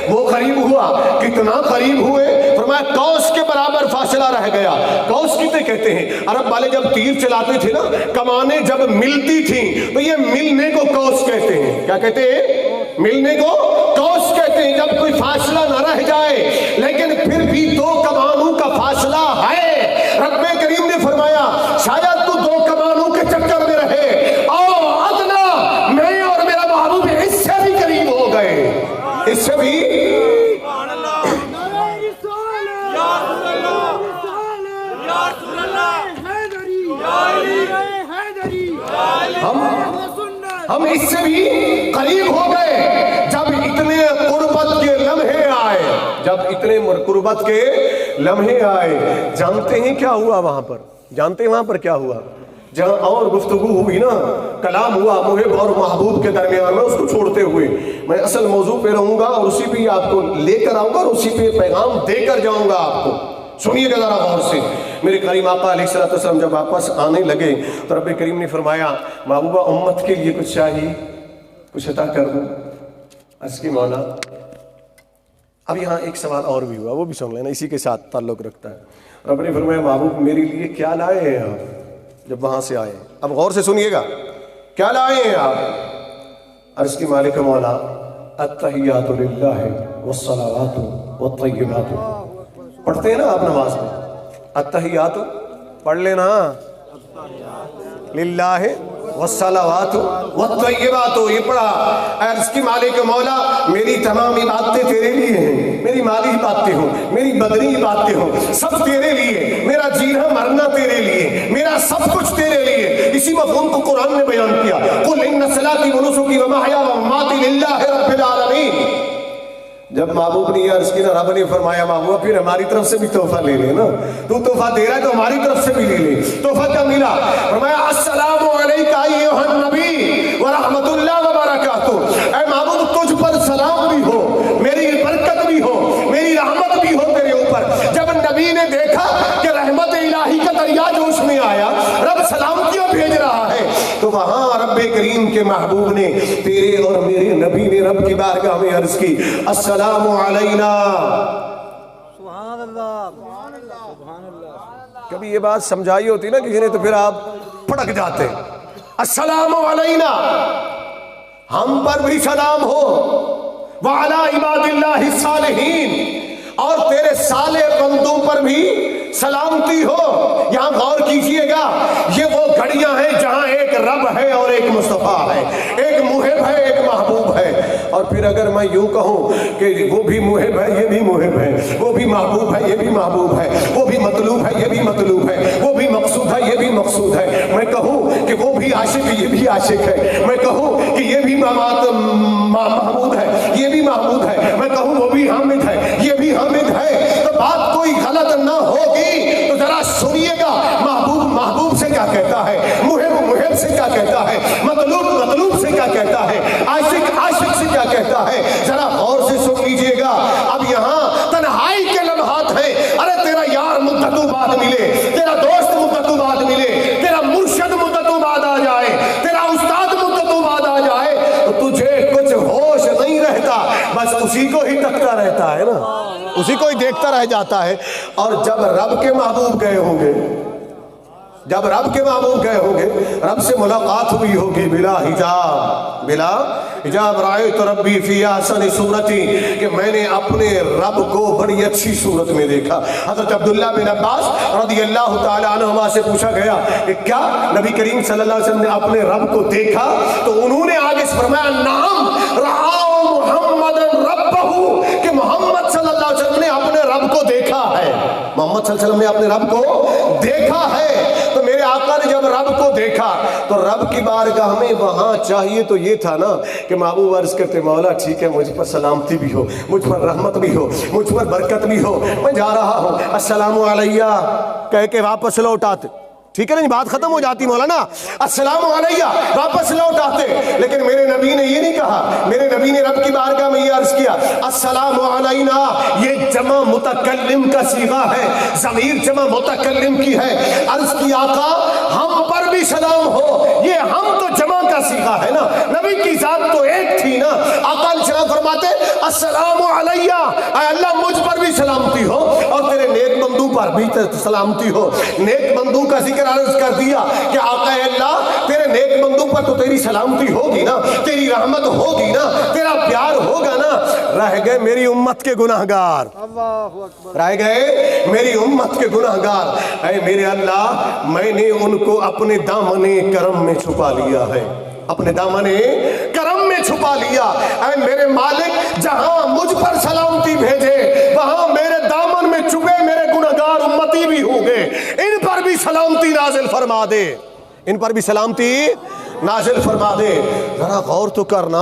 وہ قریب ہوا۔ کتنا قریب ہوئے؟ فرمایا قوس کے برابر فاصلہ رہ گیا۔ قوس کتنے کہتے ہیں؟ عرب والے جب تیر چلاتے تھے نا، کمانیں جب ملتی تھیں تو یہ ملنے کو قوس کہتے ہیں۔ کیا کہتے ہیں؟ ملنے کو قوس کہتے ہیں، جب کوئی فاصلہ نہ رہ جائے لیکن پھر بھی دو کمانوں کا فاصلہ ہے۔ رب کریم نے فرمایا شاید تو دو کمانوں کے چکر میں رہے، او ادنا، میں اور میرا محبوب اس سے بھی قریب ہو گئے، اس سے بھی۔ ہم اس سے بھی قریب ہو گئے جب اتنے قربت کے لمحے آئے، جب اتنے قربت کے لمحے آئے۔ جانتے ہیں کیا ہوا وہاں پر؟ جانتے ہیں وہاں پر کیا ہوا؟ جہاں اور گفتگو ہوئی نا، کلام ہوا محب اور محبوب کے درمیان میں، اس کو چھوڑتے ہوئے میں اصل موضوع پہ رہوں گا اور اسی پہ آپ کو لے کر آؤں گا اور اسی پہ پیغام دے کر جاؤں گا آپ کو۔ سنیے گا ذرا غور سے۔ میرے کریم آقا علیہ السلام جب واپس آنے لگے تو رب کریم نے فرمایا محبوبہ امت کے لیے کچھ چاہیے، کچھ عطا کر دوں؟ عرض کی مولا۔ اب یہاں ایک سوال اور بھی ہوا، وہ بھی سن لینا، اسی کے ساتھ تعلق رکھتا ہے۔ رب نے فرمایا محبوب میرے لیے کیا لائے ہیں آپ جب وہاں سے آئے؟ اب غور سے سنیے گا، کیا لائے ہیں آپ؟ عرض کی مالک مولا التحیات للہ والصلوات والطیبات، پڑھتے ہیں نا آپ نماز میں، التحیات پڑھ لینا، للہ والصلوات والطیبات، یہ پڑھا۔ عرض کی مالک مولا میری تمام عبادتیں تیرے لیے ہیں، میری مالی عبادتیں ہوں، میری بدنی عبادتیں ہوں، سب تیرے لیے، میرا جینا مرنا تیرے لیے، میرا سب کچھ تیرے لیے۔ اسی مفہوم کو قرآن نے بیان کیا، قل ان صلاتی ونسکی ومحیائی ومماتی للہ رب العالمین۔ جب محبوب نے یہ عرض کی نا، رب نے فرمایا محبوب پھر ہماری طرف سے بھی تحفہ لے لے نا، تو تحفہ دے رہا ہے تو ہماری طرف سے بھی لے لے۔ تحفہ کیا ملا؟ فرمایا السلام علیکہ ایھا النبی ورحمۃ اللہ وبرکاتہ، اے محبوب تجھ پر سلام بھی ہو، میری برکت بھی ہو، میری رحمت بھی ہو تیرے اوپر۔ جب نبی نے دیکھا کہ رحمت الہی کا دریا جوش میں آیا، رب سلامتیاں بھیج رہا ہے، تو وہاں رب کریم کے محبوب نے تیرے اور میرے نبی نے رب کی بارگاہ میں عرض کی السلام علینا۔ سبحان اللہ، سبحان اللہ۔ کبھی یہ بات سمجھائی ہوتی نا کسی نے تو پھر آپ پھڑک جاتے۔ السلام علینا، ہم پر بھی سلام ہو، وعلی عباد اللہ الصالحین، اور تیرے صالح بندوں پر بھی سلامتی ہو۔ یہاں غور کیجئے گا، یہ وہ گھڑیاں ہیں جہاں ایک رب ہے اور ایک مصطفیٰ ہے، ایک محب ہے ایک محبوب ہے۔ اور پھر اگر میں یوں کہوں کہ وہ بھی محب ہے یہ بھی محب ہے، وہ بھی محبوب ہے یہ بھی محبوب ہے، وہ بھی مطلوب ہے یہ بھی مطلوب ہے، وہ بھی مقصود ہے یہ بھی مقصود ہے، میں کہوں کہ وہ بھی عاشق ہے یہ بھی عاشق ہے، میں کہوں کہ یہ بھی محمود ہے یہ بھی محمود ہے، میں کہوں وہ بھی حامد ہے یہ بھی حامد ہے، تو بات کوئی غلط نہ ہوگی۔ تو ذرا سنیے گا، محبوب محبوب سے کیا کہتا ہے، محب محب سے کیا کہتا ہے، مطلوب مطلوب سے کیا کہتا ہے، عاشق عاشق سے کیا کہتا ہے، ذرا غور سے سن لیجئے گا۔ اب یہاں تنہائی کے لمحات ہیں، ارے تیرا یار مدتوں بعد ملے، تیرا دوست مدتوں بعد ملے، تیرا مرشد مدتوں بعد آ جائے، تیرا استاد مدتوں بعد آ جائے، تو تجھے کچھ ہوش نہیں رہتا، بس اسی کو ہی تکتا رہتا ہے نا، اسی کو ہی دیکھتا رہ جاتا ہے۔ اور جب رب کے محبوب گئے ہوں گے، جب رب کے محبوب گئے ہوں گے، رب سے ملاقات ہوئی ہوگی بلا حجاب، بلا حجاب، رأیت ربی فی احسن صورتی، کہ میں نے اپنے رب کو بڑی اچھی صورت میں دیکھا۔ حضرت عبداللہ بن عباس رضی اللہ تعالیٰ عنہما سے پوچھا گیا کہ کیا نبی کریم صلی اللہ علیہ وسلم نے اپنے رب کو دیکھا؟ تو انہوں نے آگے سے فرمایا نعم رآہ محمد ربہ، کہ محمد صلی اللہ علیہ وسلم نے اپنے رب کو دیکھا ہے، محمد صلی اللہ علیہ وسلم نے اپنے رب کو دیکھا ہے۔ تو میرے آقا جب رب کو دیکھا تو رب کی بارگاہ میں وہاں چاہیے تو یہ تھا نا کہ محبوب عرض کرتے مولا ٹھیک ہے مجھ پر سلامتی بھی ہو، مجھ پر رحمت بھی ہو، مجھ پر برکت بھی ہو، میں جا رہا ہوں السلام علیہ کہہ کے واپس لوٹ آتے، ٹھیک ہے نا بات ختم ہو جاتی مولانا، السلام علیہ واپس لوٹ آتے، لیکن میرے نبی نے یہ نہیں کہا، میرے نبی نے رب کی بارگاہ میں یہ عرض کیا السلام علینا، یہ جمع متکلم کا صیغہ ہے، ضمیر جمع متکلم کی ہے، عرض کی آقا ہم پر بھی سلام ہو، یہ ہم تو جمع کا صیغہ ہے نا، نبی کی ذات تو ایک تھی نا، آقا علیہ السلام فرماتے السلام علیہ، اے اللہ مجھ پر بھی سلامتی ہو اور تیرے نیک بندوں پر بھی سلامتی ہو، نیک بندوں کا ذکر عرض کر دیا کہ آقا اللہ تیرے نیک بندوں پر تو تیری سلامتی ہوگی نا، تیری رحمت ہوگی نا، تیرا پیار ہوگا نا، رہ گئے میری امت کے گناہگار، رہ گئے میری امت کے گناہگار، اے میرے اللہ میں نے ان کو اپنے دامن کرم میں چھپا لیا ہے، اپنے دامن کرم میں چھپا لیا، اے میرے مالک جہاں مجھ پر سلامتی بھیجے وہاں میرے دامن میں چھپے میرے گناہگار امتی بھی ہوں گے، ان پر بھی سلامتی نازل فرما دے، ان پر بھی سلامتی نازل فرما دے۔ ذرا غور تو کرنا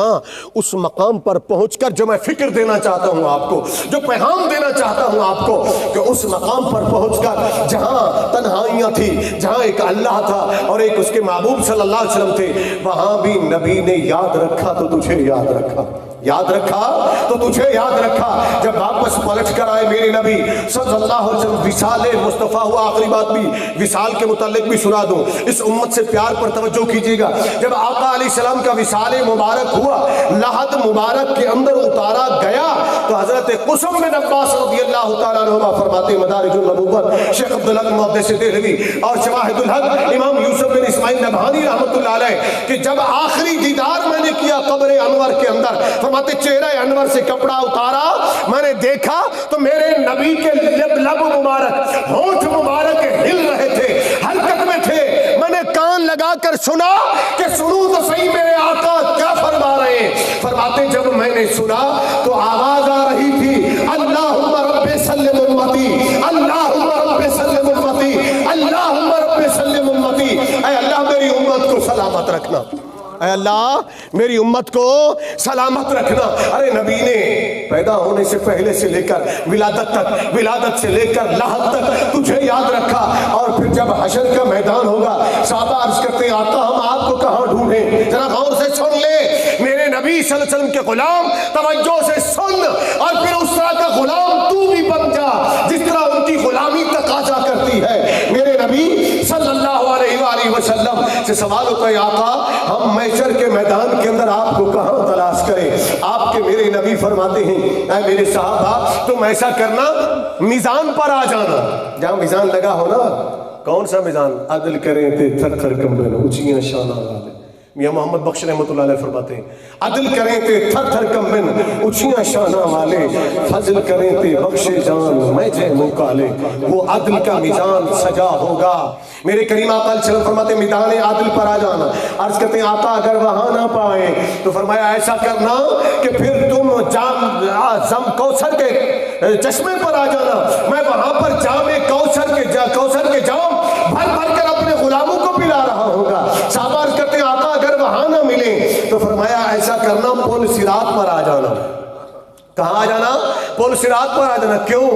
اس مقام پر پہنچ کر جو میں فکر دینا چاہتا ہوں آپ کو، جو پیغام دینا چاہتا ہوں آپ کو، کہ اس مقام پر پہنچ کر جہاں تنہائیاں تھی، جہاں ایک اللہ تھا اور ایک اس کے محبوب صلی اللہ علیہ وسلم تھے، وہاں بھی نبی نے یاد رکھا تو تجھے یاد رکھا، یاد رکھا تو تجھے یاد رکھا۔ جب واپس پلٹ کر آئے میرے نبی صلی اللہ علیہ وسلم، وصال مصطفیٰ ہوا، آخری بات بھی وصال کے متعلق بھی سنا دوں، اس امت سے پیار پر توجہ کیجیے گا۔ جب آقا علیہ السلام کا وصال مبارک ہوا، لحد مبارک کے اندر اتارا گیا تو حضرت قسم بن عباس رضی اللہ تعالیٰ عنہ فرماتے مدارج النبوت شیخ عبدالحق محدث دہلوی اور شواہد الحق امام یوسف بن اسماعیل نبہانی رحمۃ اللہ علیہ کہ جب آخری دیدار میں نے کیا قبر انور کے اندر، فرماتے چہرہ انور سے کپڑا اتارا، میں نے دیکھا تو میرے نبی کے لب مبارک، ہونٹ مبارک ہل رہے تھے، حرکت میں تھے، میں نے کان لگا کر سنا کہ سنوں تو صحیح میرے آقا کیا فرما رہے ہیں۔ فرماتے جب میں نے سنا تو آواز آ رہی تھی اللہم رب سلم امتی، اللہم رب سلم امتی، اللہم رب سلم امتی، اے اللہ میری امت کو سلامت رکھنا، اے اللہ میری امت کو سلامت رکھنا۔ ارے نبی نے پیدا ہونے سے پہلے سے لے کر ولادت تک، ولادت سے لے کر لحد تک تجھے یاد رکھا، اور پھر جب حشر کا میدان ہوگا صحابہ عرض کرتے آقا ہم آپ کو کہاں ڈھونڈیں؟ ذرا غور سے سن لے میرے نبی صلی اللہ علیہ وسلم کے غلام، توجہ سے سن، اور پھر اس طرح کا غلام تو بھی بن جا جس طرح ان کی غلامی تقاضا کرتی ہے۔ میرے نبی صلی اللہ علیہ وآلہ وسلم سے سوال ہوتا ہے آقا ہم محشر کے میدان کے اندر آپ کو کہاں تلاش کریں؟ آپ کے میرے نبی فرماتے ہیں اے میرے صحابہ تم ایسا کرنا میزان پر آ جانا، جہاں میزان لگا ہو نا، کون سا میزان؟ عدل کریں تے تھر تھر کمبن اونچیاں شانہ والے، میاں محمد بخش رحمۃ اللہ علیہ فرماتے ہیں عدل کریں تے تھر تھر کمبن اونچیاں شانہ والے، فضل کریں تے بخش جان میں جے مکالے، وہ عدل کا میزان سجا ہوگا۔ میرے کریم آقا علیہ السلام فرماتے ہیں میدان عادل پر آ جانا، عرض کرتے ہیں آقا اگر وہاں نہ پائیں تو فرمایا ایسا کرنا کہ پھر تم جام کوثر کے چشمے پر آ جانا، میں وہاں پر جام کوثر کے جام بھر بھر کر اپنے غلاموں کو پلا رہا ہوں گا۔ صحابہ عرض کرتے ہیں آقا اگر وہاں نہ ملیں تو فرمایا ایسا کرنا پل صراط پر آ جانا۔ کہاں آ جانا؟ پل صراط پر آ جانا۔ کیوں؟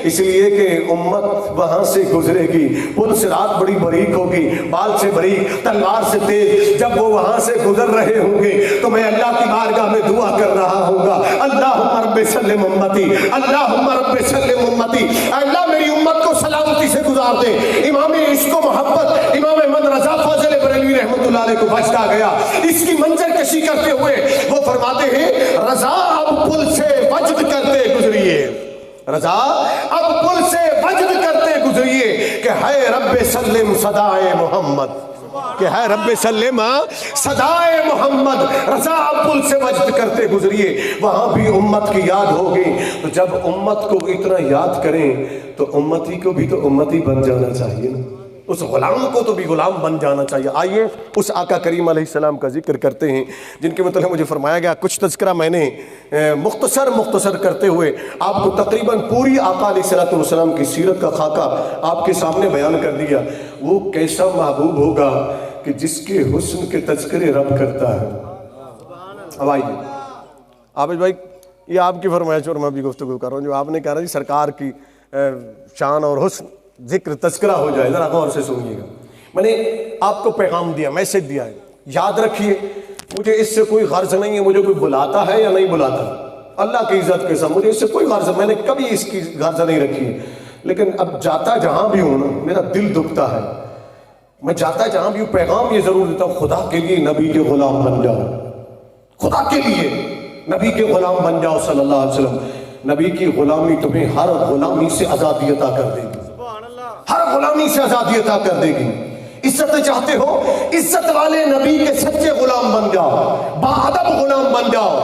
اس لیے کہ امت وہاں سے گزرے گی، پل صراط بڑی باریک ہوگی، بال سے باریک، تلوار سے تیز، جب وہ وہاں سے گزر رہے ہوں گے تو میں اللہ کی بارگاہ میں دعا کر رہا ہوں گا اللہم رب سلم امتی، اللہم رب سلم امتی، اللہ میری امت کو سلامتی سے گزار دے۔ امام عشق و محبت امام احمد رضا فاضل بریلوی رحمۃ اللہ علیہ کو بچتا گیا، اس کی منظر کشی کرتے ہوئے وہ فرماتے ہیں رضا اب پل سے وجد کرتے گزریے، رضا اب پل سے وجد کرتے گزریے کہ ہے رب سلم صدائے محمد، کہ ہے رب سلم صدائے محمد، رضا اب پل سے وجد کرتے گزریے۔ وہاں بھی امت کی یاد ہوگی، تو جب امت کو اتنا یاد کریں تو امتی کو بھی تو امتی بن جانا چاہیے نا، اس غلام کو تو بھی غلام بن جانا چاہیے۔ آئیے اس آقا کریم علیہ السلام کا ذکر کرتے ہیں جن کے متعلق مجھے فرمایا گیا، کچھ تذکرہ میں نے مختصر کرتے ہوئے آپ کو تقریباً پوری آقا علیہ السلام کی سیرت کا خاکہ آپ کے سامنے بیان کر دیا۔ وہ کیسا محبوب ہوگا کہ جس کے حسن کے تذکرے رب کرتا ہے۔ اب آئیے عابد بھائی، یہ آپ کی فرمائش اور میں بھی گفتگو کر رہا ہوں، جو آپ نے کہا رہا جی سرکار کی شان اور حسن ذکر تذکرہ ہو جائے، ذرا غور سے سنیے گا۔ میں نے آپ کو پیغام دیا، میسج دیا ہے، یاد رکھیے مجھے اس سے کوئی غرض نہیں ہے مجھے کوئی بلاتا ہے یا نہیں بلاتا، اللہ کی عزت کے ساتھ مجھے اس سے کوئی غرض، میں نے کبھی اس کی غرض نہیں رکھی ہے، لیکن اب جاتا جہاں بھی ہوں نا میرا دل دکھتا ہے، میں جاتا جہاں بھی ہوں پیغام یہ ضرور دیتا ہوں، خدا کے لیے نبی کے غلام بن جاؤ، خدا کے لیے نبی کے غلام بن جاؤ صلی اللہ علیہ وسلم۔ نبی کی غلامی تمہیں ہر غلامی سے آزادی عطا کر دے گی، ہر غلامی سے آزادی عطا کر دے گی۔ عزت چاہتے ہو، عزت والے نبی کے سچے غلام بن جاؤ، باادب غلام بن جاؤ۔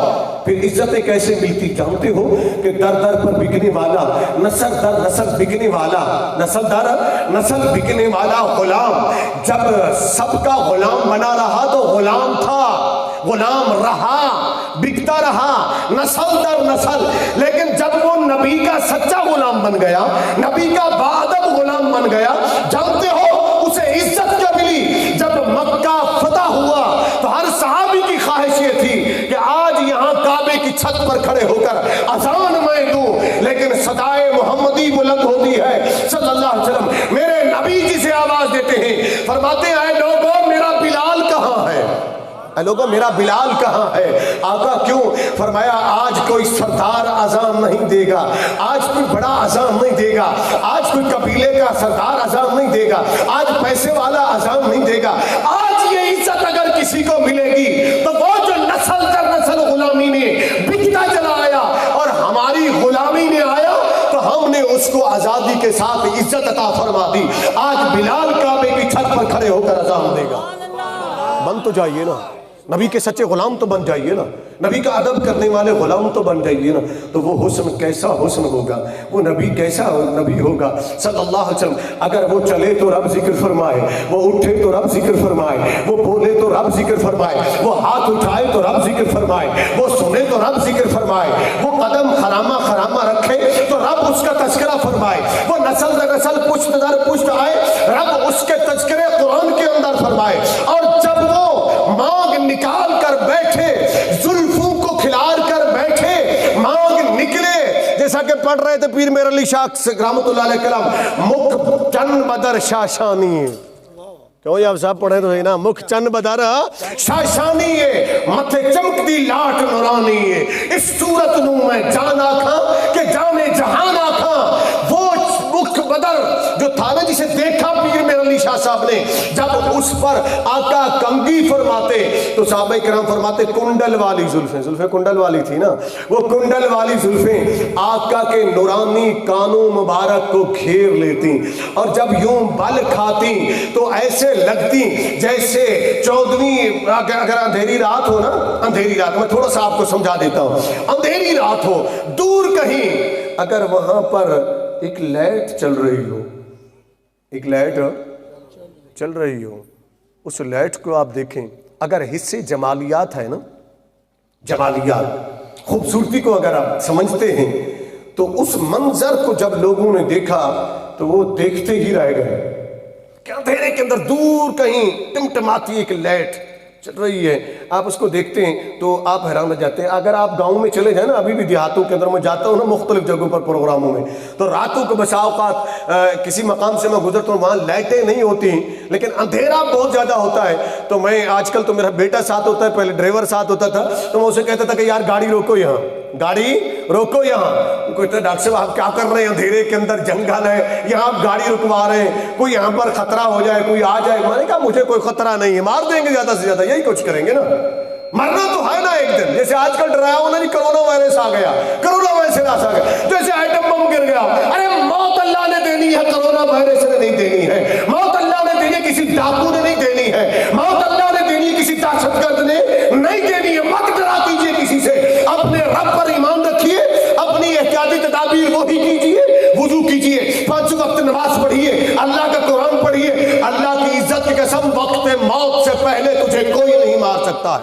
پھر عزتیں کیسے ملتی جانتے ہو کہ در در پر بکنے والا، نسل در نسل بکنے والا، نسل در نسل بکنے والا غلام جب سب کا غلام بنا رہا تو غلام تھا، غلام رہا، بکتا رہا نسل در نسل، لیکن جب وہ نبی کا سچا غلام بن گیا، نبی کا باادب غلام بن گیا، جانتے ہو اسے عزت کیا ملی؟ جب مکہ فتح ہوا تو ہر صحابی کی خواہش یہ تھی کہ آج یہاں کعبے کی چھت پر کھڑے ہو کر اذان میں دوں، لیکن صدائے محمدی بلند ہوتی ہے صلی اللہ علیہ وسلم، میرے نبی جسے آواز دیتے ہیں، فرماتے ہیں اے لوگوں میرا بلال کہاں ہے، اے لوگوں میرا بلال کہاں ہے؟ آقا کیوں؟ فرمایا آج کوئی سردار اذان نہیں دے گا، آج کوئی بڑا اذان نہیں دے گا، آج کوئی قبیلے کا سردار اذان نہیں دے گا، آج پیسے والا اذان نہیں دے گا، آج یہ عزت اگر کسی کو ملے گی تو وہ جو نسل در نسل غلامی نے بکتا چلا آیا اور ہماری غلامی میں آیا تو ہم نے اس کو آزادی کے ساتھ عزت عطا فرما دی۔ آج بلال کعبے کی چھت پر کھڑے ہو کر اذان دے گا۔ بن تو جائیے نا، نبی کے سچے غلام تو بن جائیے نا، نبی کا ادب کرنے والے غلام تو بن جائیے نا، تو وہ حسن کیسا حسن ہوگا، وہ نبی کیسا نبی ہوگا صلی اللہ علیہ وسلم۔ اگر وہ چلے تو رب ذکر فرمائے، وہ اٹھے تو رب ذکر فرمائے، وہ بولے تو رب ذکر فرمائے، وہ ہاتھ اٹھائے تو رب ذکر فرمائے، وہ سنے تو رب ذکر فرمائے، وہ قدم خرامہ رکھے تو رب اس کا تذکرہ فرمائے، وہ نسل در نسل پشت در پشت آئے رب اس کے تذکرے قرآن کے اندر فرمائے، اور جب وہ مانگ نکال کر بیٹھے، زلفوں کو کھلار کر بیٹھے، مانگ نکلے، جیسا کہ پڑھ رہے تھے پیر میر علی شاہ رحمۃ اللہ علیہ کلام، مکھ چن بدر شاشانی، کیوں یہ آپ صاحب پڑھے تو ہے نا، مکھ چن بدر شاشانی ہے، متھے چمک دی لاٹ نورانی ہے، اس صورت نو میں جان آکھاں کہ جانے جہان آکھاں۔ وہ مکھ بدر جو تھا نا جسے دیکھا پیر میر علی شاہ صاحب نے، جب اس پر آقا کنگھی فرماتے تو صحابہ کرام فرماتے کنڈل والی زلفیں، زلفیں کنڈل والی تھی نا، وہ کنڈل والی زلفیں آقا کے نورانی کانوں مبارک کو گھیر لیتی، اور جب یوں بل کھاتی تو ایسے لگتی جیسے 14ویں، اگر اندھیری رات ہو نا، اندھیری رات، میں تھوڑا سا آپ کو سمجھا دیتا ہوں، اندھیری رات ہو، دور کہیں اگر وہاں پر ایک لائٹ چل رہی ہو، ایک لائٹ چل رہی ہو، اس لائٹ کو آپ دیکھیں، اگر حصے جمالیات ہے نا، جمالیات خوبصورتی کو اگر آپ سمجھتے ہیں تو اس منظر کو جب لوگوں نے دیکھا تو وہ دیکھتے ہی رہ گئے کہ اندھیرے کے اندر دور کہیں ٹمٹماتی ایک لائٹ چل رہی ہے، آپ اس کو دیکھتے ہیں تو آپ حیران رہ جاتے ہیں۔ اگر آپ گاؤں میں چلے جائیں نا، ابھی بھی دیہاتوں کے اندر میں جاتا ہوں نا مختلف جگہوں پر پروگراموں میں، تو راتوں کو بسا اوقات کسی مقام سے میں گزرتا ہوں، وہاں لائٹیں نہیں ہوتی لیکن اندھیرا بہت زیادہ ہوتا ہے، تو میں آج کل تو میرا بیٹا ساتھ ہوتا ہے، پہلے ڈرائیور ساتھ ہوتا تھا، تو میں اسے کہتا تھا کہ یار گاڑی روکو یہاں، گاڑی روکو یہاں، کوئی کہتا ڈاکٹر صاحب آپ کیا کر رہے ہیں، اندھیرے کے اندر جنگل ہے، یہاں آپ گاڑی رکوا رہے ہیں، کوئی یہاں پر خطرہ ہو جائے، کوئی آ جائے۔ میں نے کہا مجھے کوئی خطرہ نہیں ہے، مار دیں گے زیادہ سے زیادہ، یہی کچھ کریں گے نا، مرنا تو ہے نا ایک دن، جیسے آج کل ڈرایا ہونا جی کرونا وائرس آ گیا، کرونا وائرس آ گیا، جیسے ایٹم بم گر گیا، ارے موت اللہ نے دینی ہے، کرونا وائرس نے نہیں دینی ہے، موت اللہ نے دینی ہے، کسی ڈاکو نے نہیں دینی ہے، موت اللہ نے دینی ہے، کسی دہشت گرد نے نہیں دینی ہے۔ مت ڈرا کیجیے کسی سے، اپنے رب پر ایمان رکھیے، اپنی احتیاطی تدابیر وہی کیجیے، وضو کیجیے، 5 وقت نماز پڑھیے، اللہ کا قرآن پڑھیے، مجھے کوئی نہیں مار سکتا ہے،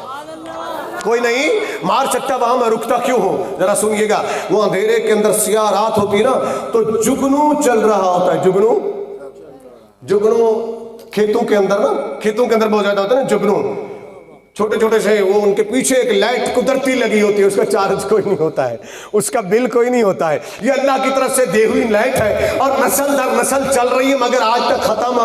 کوئی نہیں مار سکتا، وہاں میں رکتا کیوں ہوں؟ ذرا سنیے گا، وہ اندھیرے کے اندر سیاہ رات ہوتی ہے نا تو جگنو چل رہا ہوتا ہے، جگنو کھیتوں کے اندر نا، کھیتوں کے اندر بہت زیادہ ہوتا ہے نا جگنو، چھوٹے چھوٹے سے، وہ ان کے پیچھے ایک لائٹ قدرتی لگی ہوتی ہے، اس کا چارج کوئی نہیں ہوتا ہے، اس کا بل کوئی نہیں ہوتا ہے، یہ اللہ کی طرف سے دی ہوئی لائٹ ہے اور نسل در نسل چل رہی ہے، مگر آج تک ختم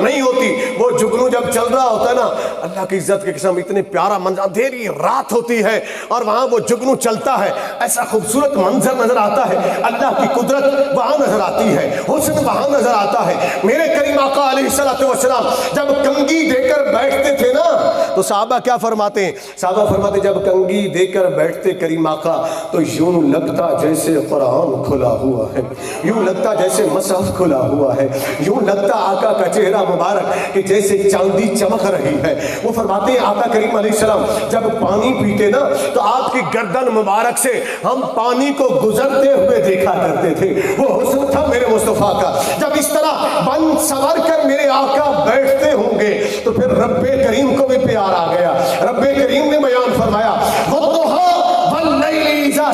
نہیں ہوتی۔ وہ جگنو جب چل رہا ہوتا ہے نا، اللہ کی عزت کی قسم اتنے پیارا منظر، اندھیری رات ہوتی ہے اور وہاں وہ جگنو چلتا ہے، ایسا خوبصورت منظر نظر آتا ہے، اللہ کی قدرت وہاں نظر آتی ہے، حسن وہاں نظر آتا ہے۔ میرے کریم آقا علیہ السلام جب کنگھی دے کر بیٹھتے تھے نا تو صحابہ کیا فرماتے ہیں؟ صحابہ فرماتے جب کنگھی دے کر بیٹھتے کریم آقا تو یوں لگتا جیسے قرآن کھلا ہوا ہے، یوں لگتا جیسے مصحف کھلا ہوا ہے، یوں لگتا آقا کا چہرہ مبارک کہ جیسے چاندی چمک رہی ہے۔ وہ فرماتے ہیں آقا کریم علیہ السلام جب پانی پیتے نا تو آپ کی گردن مبارک سے ہم پانی کو گزرتے ہوئے دیکھا کرتے تھے، وہ حسن تھا میرے مصطفیٰ کا۔ جب اس طرح بن سنور کر میرے آقا بیٹھتے ہوں گے تو پھر رب کریم کو بھی پیار آ گیا۔ رب کریم نے بیان فرمایا وَالضُّحَىٰ وَاللَّيْلِ إِذَا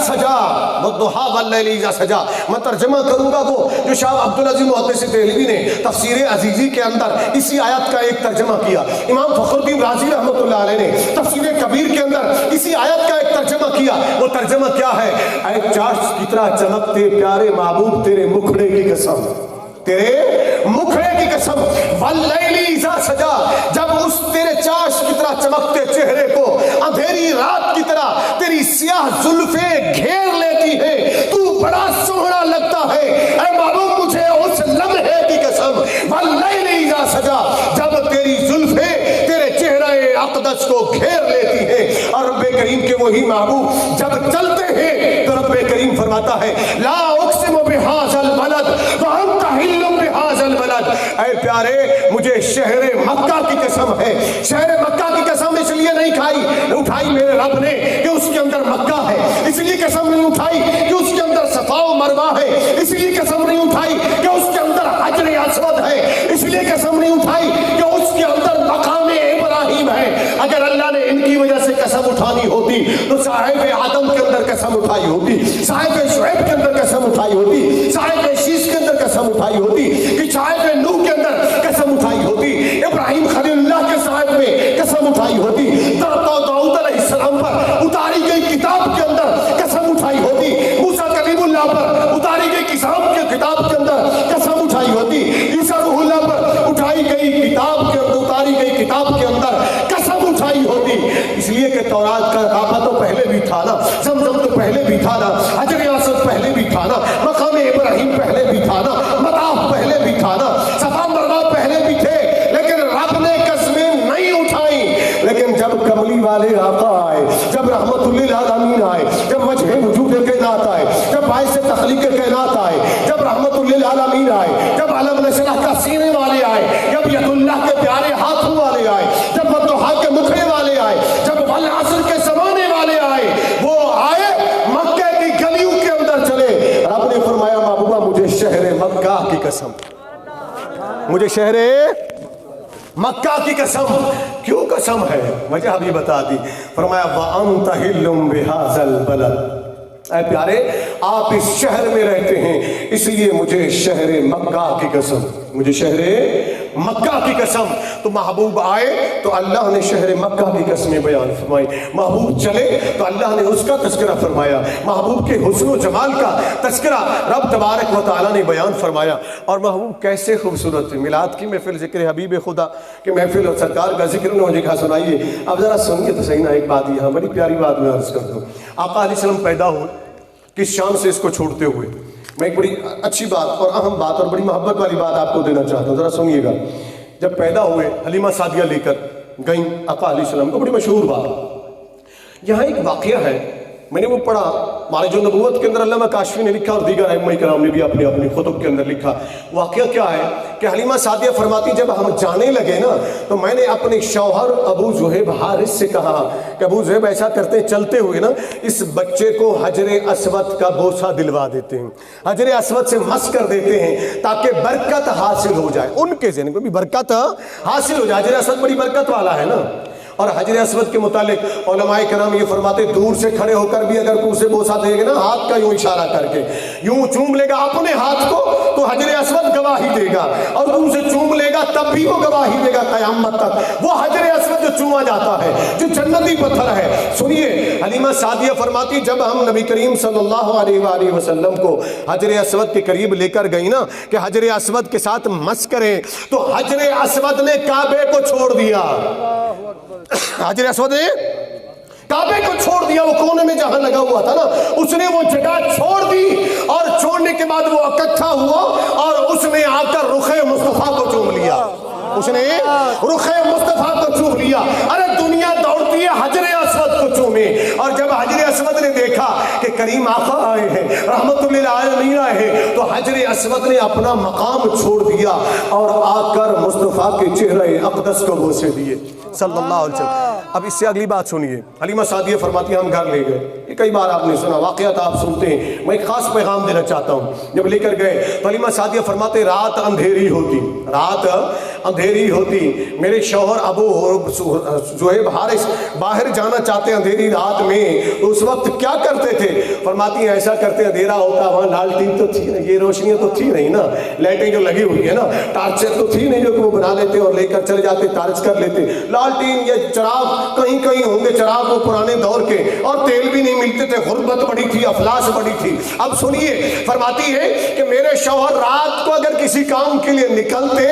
سَجَىٰ، میں ترجمہ کروں گا وہ جو شاہ عبدالعزیز محدث دہلوی نے تفسیر عزیزی کے اندر اسی آیت کا ایک ترجمہ کیا، امام فخر الدین رازی رحمۃ اللہ علیہ نے تفسیر کبیر کے اندر اسی آیت کا ایک ترجمہ کیا۔ وہ ترجمہ کیا ہے؟ اے چاش کی طرح چمکتے پیارے محبوب تیرے مکھڑے کی قسم، تیرے مکھڑے کی قسم، واللیل اذا سجا، جب اس تیرے چاش کی طرح چمکتے چہرے کو اندھیری رات کی طرح تیری سیاہ زلفیں گھیر لیتی ہے، تو بڑا سوہنا لگتا ہے اے محبوب مجھے اس لمحے کی قسم، واللیل اذا سجا، جب تیری زلفیں تیرے چہرہ اقدس کو گھیر لیتی ہے۔ اور رب کریم کے وہی محبوب جب چلتے ہیں تو رب کریم فرماتا ہے لا اقسم بہذا البلد وانت حل بہذا البلد، اے پیارے مجھے شہر مکہ کی قسم ہے، شہر مکہ کی قسم اس لیے نہیں اٹھائی میرے رب نے کہ اس کے اندر مکہ ہے، اس لیے قسم نہیں اٹھائی کہ اس کے اندر صفا و مروہ ہے، اس لیے قسم نہیں اٹھائی کہ اس کے اندر حجر اسود ہے، اس لیے قسم نہیں اٹھائی کہ اس کے اندر مقام ابراہیم ہے۔ اگر اللہ نے ان کی وجہ سے قسم اٹھانی ہوتی تو صاحب آدم کے اندر قسم اٹھائی ہوتی، صاحب شعیب کے اندر قسم اٹھائی ہوتی، صاحب شیش کے اندر قسم اٹھائی ہوتی، کہ صاحب نوح کے اندر قسم اٹھائی ہوتی، ابراہیم خلیل اللہ کے صاحب میں قسم اٹھائی ہوتی، داؤد علیہ السلام پر اتاری گئی کتاب کے اندر قسم اٹھائی ہوتی، موسیٰ کلیم اللہ پر اتاری گئی کتاب کے اندر قسم اٹھائی ہوتی، عیسیٰ روح اللہ پر اتاری گئی کتاب کے اندر قسم اٹھائی ہوتی، اس لیے کہ تورات کا کعبہ تو پہلے بھی تھا نا، زمزم تو پہلے بھی تھا نا، حجر اسود پہلے بھی تھا نا، مقام ابراہیم پہلے بھی تھا نا، مطاف پہلے بھی تھا نا، صفا مروہ پہلے بھی تھے، لیکن رب نے قسمیں نہیں اٹھائیں۔ لیکن جب کملی والے آقا آئے، جب رحمت للعالمین آئے، جب وجہ وجود کائنات آئے، جب باعث تخلیق کائنات آئے، جب رحمت للعالمین آئے، جب علم نشرح کا سینے والے آئے، جب ید اللہ کے پیارے ہاتھوں والے آئے، جب والضحیٰ کے مکھڑے والے آئے، جب والعصر کے زمانے والے آئے، وہ آئے مکہ کی گلیوں کے اندر چلے، رب نے فرمایا محبوبہ مجھے شہر مکہ کی قسم، مجھے شہر مکہ کی قسم، کیوں قسم ہے؟ وجہ بھی بتا دی، فرمایا وَأَنْتَ حِلٌّ بِهَذَا الْبَلَدِ، اے پیارے آپ اس شہر میں رہتے ہیں اس لیے مجھے شہر مکہ کی قسم، مجھے شہر مکہ کی قسم۔ تو محبوب آئے تو اللہ نے شہر مکہ کی قسمیں بیان فرمائی، محبوب چلے تو اللہ نے اس کا تذکرہ فرمایا، محبوب کے حسن و جمال کا تذکرہ رب تبارک و تعالیٰ نے بیان فرمایا۔ اور محبوب کیسے خوبصورت ہے، میلاد کی محفل ذکر حبیب خدا کہ محفل اور سرکار کا ذکر انہوں نے کہا سنائیے۔ اب ذرا سنیے تو صحیح نا ایک بات، یہاں بڑی پیاری بات میں عرض کر دوں، آقا علیہ السلام پیدا ہوئے کس شان سے اس کو چھوڑتے ہوئے، میں ایک بڑی اچھی بات اور اہم بات اور بڑی محبت والی بات آپ کو دینا چاہتا ہوں، ذرا سنیے گا۔ جب پیدا ہوئے حلیمہ سعدیہ لے کر گئیں آقا علیہ السلام کو، بڑی مشہور بات۔ یہاں ایک واقعہ ہے میں نے وہ پڑھا، ہمارے جو نبوت کے اندر علامہ کاشفی نے لکھا اور دیگر ائمہ کرام نے بھی اپنے اپنے خطب کے اندر لکھا، واقعہ کیا ہے کہ حلیمہ سعدیہ فرماتی جب ہم جانے لگے نا تو میں نے اپنے شوہر ابو ذہیب حارث سے کہا کہ ابو ذہیب ایسا کرتے ہیں چلتے ہوئے نا اس بچے کو حجر اسود کا بوسہ دلوا دیتے ہیں، حجر اسود سے مس کر دیتے ہیں تاکہ برکت حاصل ہو جائے، ان کے ذہن کو بھی برکت حاصل ہو جائے، حجر اسود بڑی برکت والا ہے نا۔ اور حجر اسود کے متعلق علماء کرام یہ فرماتے دور سے کھڑے ہو کر بھی اگر کوئی اسے بوسہ دے گا نا ہاتھ کا یوں اشارہ کر کے یوں چوم لے گا اپنے ہاتھ کو تو حجر اسود گواہی دے گا، اور تم سے چوم لے گا تب بھی وہ گواہی دے گا قیامت تک۔ وہ حجر اسود جو چوما جاتا ہے جو جنتی پتھر ہے، سنیے حلیمہ سعدیہ فرماتی جب ہم نبی کریم صلی اللہ علیہ وآلہ وسلم کو حجر اسود کے قریب لے کر گئی نا کہ حجر اسود کے ساتھ مس کریں تو حجر اسود نے کعبے کو چھوڑ دیا، حجر اسود نے کعبے کو چھوڑ دیا، وہ کونے میں جہاں لگا ہوا تھا نا اس نے وہ جگہ چھوڑ دی، اور چھوڑنے کے بعد وہ اکٹھا ہوا اور اس نے آ کر رخ مصطفیٰ کو چوم لیا، اس نے رخ مصطفیٰ کو چوم لیا۔ ارے دنیا دوڑتی ہے حجر اسود کو چومے، اور جب حجر اسود نے دیکھا کہ کریم آقا آئے ہیں رحمت للعالمین آئے ہیں تو حجر اسود نے اپنا مقام چھوڑ دیا اور آ کر مصطفیٰ کے چہرے اقدس کو بوسے دیے صلی اللہ علیہ وسلم۔ اب اس سے اگلی بات سنیے، حلیمہ سعدیہ فرماتی ہم گھر لے گئے، یہ کئی بار آپ نے سنا، واقعات آپ سنتے ہیں، میں ایک خاص پیغام دینا چاہتا ہوں۔ جب لے کر گئے تو حلیمہ سعدیہ فرماتے رات اندھیری ہوتی، میرے شوہر ابو ذہیب حارث باہر جانا چاہتے اندھیری رات میں، تو اس وقت کیا کرتے تھے؟ فرماتی ہیں ایسا کرتے اندھیرا ہوتا، وہاں لالٹین تو تھی نہیں، یہ روشنیاں تو تھی نہیں نا، لائٹیں جو لگی ہوئی ہے نا، ٹارچر تو تھی نہیں جو کہ وہ بنا لیتے اور لے کر چلے جاتے ٹارچ کر لیتے، لالٹین یہ چراغ کہیں کہیں ہوں گے چراغ وہ پرانے دور کے، اور تیل بھی نہیں ملتے تھے، غربت بڑی تھی، افلاس بڑی تھی۔ اب سنیے فرماتی ہے کہ میرے شوہر رات کو اگر کسی کام کے لیے نکلتے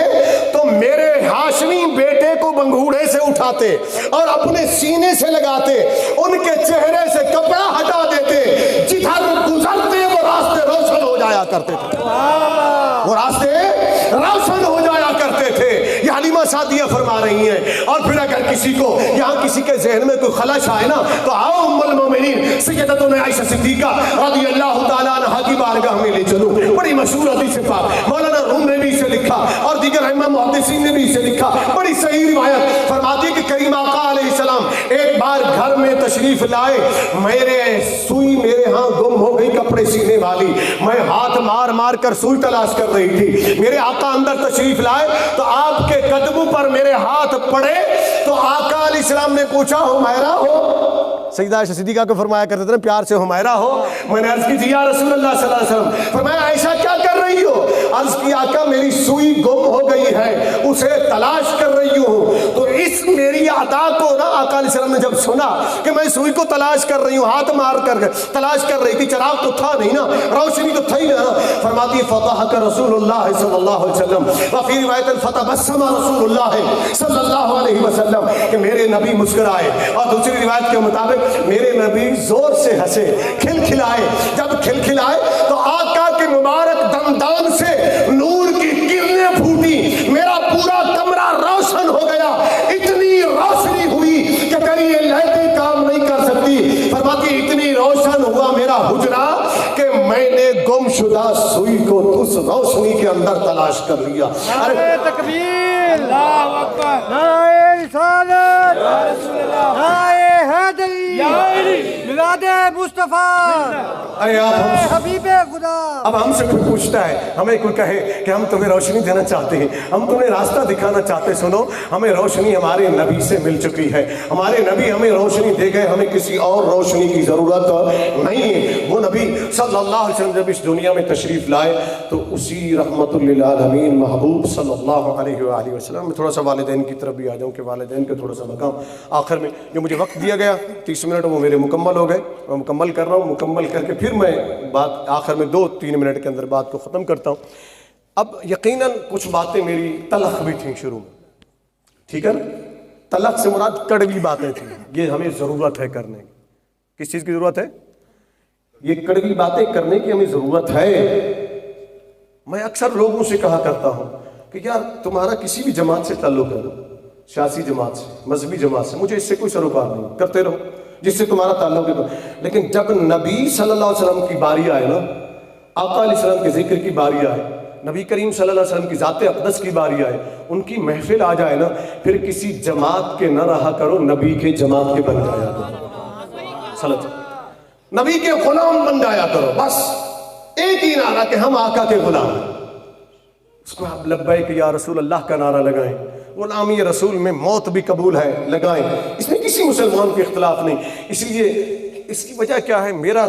تو میرے ہاشمی بیٹے کو بنگوڑے سے اٹھاتے اور اپنے سینے سے لگاتے، ان کے چہرے سے کپڑا ہٹا دیتے، جدھر گزرتے وہ راستے روشن ہو جایا کرتے تھے، وہ راستے روشن ہو جایا کرتے تھے۔ یہ حلیمہ سعدیہ فرما رہی ہیں۔ اور پھر اگر کسی کو یہاں کسی کے ذہن میں کوئی خلش آئے نا تو آؤ ام المومنین سیدتنا عائشہ صدیقہ رضی اللہ تعالیٰ عنہا کی بارگاہ میں لے چلو، بڑی مشہور حدیث پاک، مولانا روم نے بھی اسے لکھا اور دیگر ائمہ محدثین نے بھی اسے لکھا، بڑی صحیح روایت فرماتی کہ کریم آقا علیہ السلام ایک بار گھر میں تشریف لائے، میرے سوئی میرے ہاں گم ہو گئی کپڑے سینے والی، میں ہاتھ مار مار کر سوئی تلاش کر رہی تھی، میرے آقا اندر تشریف لائے تو آپ کے قدموں پر میرے ہاتھ پڑے تو آقا علیہ السلام نے پوچھا حمیرہ ہو؟ سیدہ عائشہ صدیقہ کو فرمایا کرتے تھے پیار سے حمیرہ ہو؟ میں نے عرض کی جی یا رسول اللہ صلی اللہ علیہ وسلم۔ فرمایا عائشہ کیا کر رہی ہو؟ عرض کی آقا میری سوئی گم ہو گئی ہے، اسے تلاش کر رہی ہوں۔ تو اس میری ادا کو نا آقا علیہ السلام نے جب سنا کہ میں سوئی کو تلاش کر رہی ہوں، ہاتھ مار کر تلاش کر رہی تھی، چراغ تو تھا نہیں نا، روشنی تو تھی نا، فرماتی فضحک رسول اللہ صلی اللہ علیہ وسلم وفی روایت فتبسم رسول اللہ صلی اللہ علیہ وسلم کہ میرے نبی مسکرائے، اور دوسری روایت کے مطابق میرے نبی زور سے ہنسے، کھلکھلائے، جب کھلکھلائے تو آقا کے مبارک دندان سے نور کی کرنیں پھوٹی، میرا پورا کمرہ روشن ہو گیا، اتنی روشنی ہوئی کہ کہیں یہ لائٹیں کام نہیں کر سکتی، فرماتی اتنی روشن ہوا میرا حجرہ کہ میں نے گم شدہ سوئی کو اس روشنی کے اندر تلاش کر لیا۔ نعرہ تکبیر، اللہ اکبر، نعرہ رسالت، نعرہ حیدری، میلاد مصطفیٰ، ارے آپ حبیب خدا۔ اب ہم سے کوئی پوچھتا ہے، ہمیں کوئی کہے کہ ہم تمہیں روشنی دینا چاہتے ہیں، ہم تمہیں راستہ دکھانا چاہتے، سنو ہمیں روشنی ہمارے نبی سے مل چکی ہے، ہمارے نبی ہمیں روشنی دے گئے، ہمیں کسی اور روشنی کی ضرورت نہیں ہے۔ وہ نبی صلی اللہ علیہ وسلم جب اس دنیا میں تشریف لائے تو اسی رحمت للعالمین محبوب صلی اللہ علیہ وآلہ وسلم، میں تھوڑا سا والدین کی طرف بھی آ جاؤں کہ والدین کا تھوڑا سا مقام آخر میں جو مجھے وقت دیا گیا 30 منٹ وہ میرے مکمل ہو گئے، میں مکمل کر رہا ہوں، مکمل کر کے پھر میں بات آخر میں 2-3 منٹ کے اندر بات کو ختم کرتا ہوں۔ اب یقیناً کچھ باتیں میری تلخ بھی تھیں شروع میں، ٹھیک ہے نا، تلخ سے مراد کڑوی باتیں تھیں، یہ ہمیں ضرورت ہے کرنے کی۔ کس چیز کی ضرورت ہے؟ یہ کڑوی باتیں کرنے کی ہمیں ضرورت ہے۔ میں اکثر لوگوں سے کہا کرتا ہوں کہ یار تمہارا کسی بھی جماعت سے تعلق ہے، سیاسی جماعت سے، مذہبی جماعت سے، مجھے اس سے کوئی سروکار نہیں، کرتے رہو، جس سے تمہارا تعلق ہے. لیکن جب نبی صلی اللہ علیہ وسلم کی باری آئے نا، آقا علیہ السلام کے ذکر کی باری آئے، نبی کریم صلی اللہ علیہ وسلم کی ذات اقدس کی باری آئے، ان کی محفل آ جائے نا، پھر کسی جماعت کے نہ رہا کرو، نبی کے جماعت کے بن جایا کرو، نبی کے غلام بن جایا کرو. بس ایک ہی نعرہ کہ ہم آقا کے غلام ہیں. اس کو آپ لبیک یا رسول اللہ کا نعرہ لگائیں، غلامی رسول میں موت بھی قبول ہے لگائیں، اس میں کسی مسلمان کے اختلاف نہیں. اس لیے اس کی وجہ کیا ہے، میرا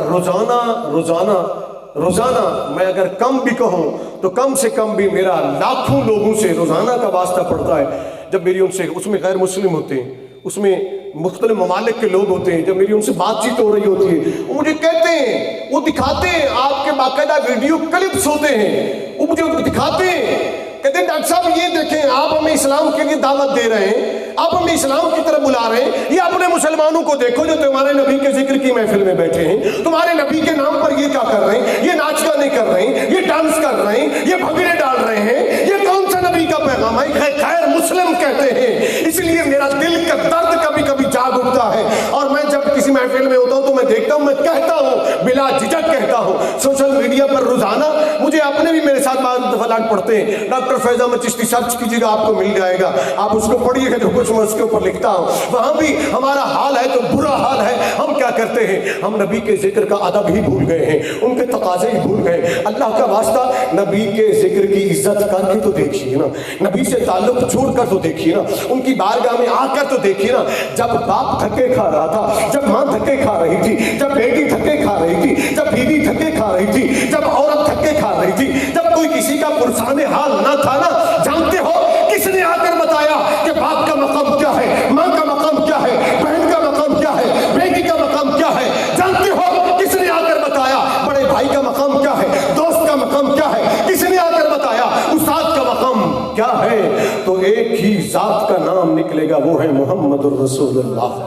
روزانہ میں اگر کم بھی کہوں تو کم سے کم بھی میرا لاکھوں لوگوں سے روزانہ کا واسطہ پڑتا ہے. جب میری ان سے، اس میں غیر مسلم ہوتے ہیں، اس میں مختلف ممالک کے لوگ ہوتے ہیں، جب میری ان سے بات چیت ہو رہی ہوتی ہے، وہ مجھے کہتے ہیں، وہ دکھاتے ہیں، آپ کے باقاعدہ ویڈیو کلپس ہوتے ہیں، وہ مجھے دکھاتے ہیں، کہتے ہیں ڈاکٹر صاحب یہ دیکھیں، آپ ہمیں اسلام کے لیے دعوت دے رہے ہیں، آپ ہمیں اسلام کی طرف بلا رہے ہیں، یہ اپنے مسلمانوں کو دیکھو جو تمہارے نبی کے ذکر کی محفل میں بیٹھے ہیں، تمہارے نبی کے نام پر یہ کیا کر رہے ہیں، یہ ناچ گانے کر رہے ہیں، یہ ڈانس کر رہے ہیں، یہ بھنگڑے ڈال رہے ہیں، یہ کون سا نبی کا پیغام ہے؟ غیر مسلم کہتے ہیں. اس لیے میرا دل کا درد کبھی کبھی جاگ اٹھتا ہے، اور میں جب کسی محفل میں ہوتا ہوں تو میں دیکھتا ہوں، میں کہتا ہوں، بلا جھجک کہتا ہوں. سوشل میڈیا پر روزانہ مجھے اپنے بھی میرے ساتھ بعض دفعہ لاگ پڑتے ہیں، ڈاکٹر فیض احمد چشتی سرچ کیجیے گا، آپ کو مل جائے گا، آپ اس کو پڑھیے گا جو کچھ میں اس کے اوپر لکھتا ہوں. وہاں بھی ہمارا حال ہے تو برا حال ہے. ہم کیا کرتے ہیں، ہم نبی کے ذکر کا ادب ہی بھول گئے ہیں، ان کے تقاضے ہی بھول گئے. اللہ کا واسطہ نبی کے ذکر کی عزت کر کے تو دیکھیے نا، نبی سے تعلق چھوڑ کر تو دیکھیے نا، ان کی بارگاہ میں آ کر تو دیکھیے نا. جب باپ دھکے کھا رہا تھا، جب ماں دھکے کھا رہی تھی، جب بیٹی دھکے کھا رہی تھی، جب بیوی دھکے کھا رہی تھی، جب عورت دھکے کھا رہی تھی، جب کوئی کسی کا پرسان حال نہ تھا نا، جانتے ہو کس نے آ کر بتایا کہ باپ کا مقام کیا ہے، ماں کا مقام کیا ہے، بہن کا مقام کیا ہے، بیٹی کا مقام کیا ہے؟ جانتے ہو کس نے آ کر بتایا بڑے بھائی کا مقام کیا ہے، دوست کا مقام کیا ہے؟ کس نے آ کر بتایا استاد کا مقام کیا ہے؟ تو ایک ہی ذات کا نام نکلے گا، وہ ہے محمد الرسول اللہ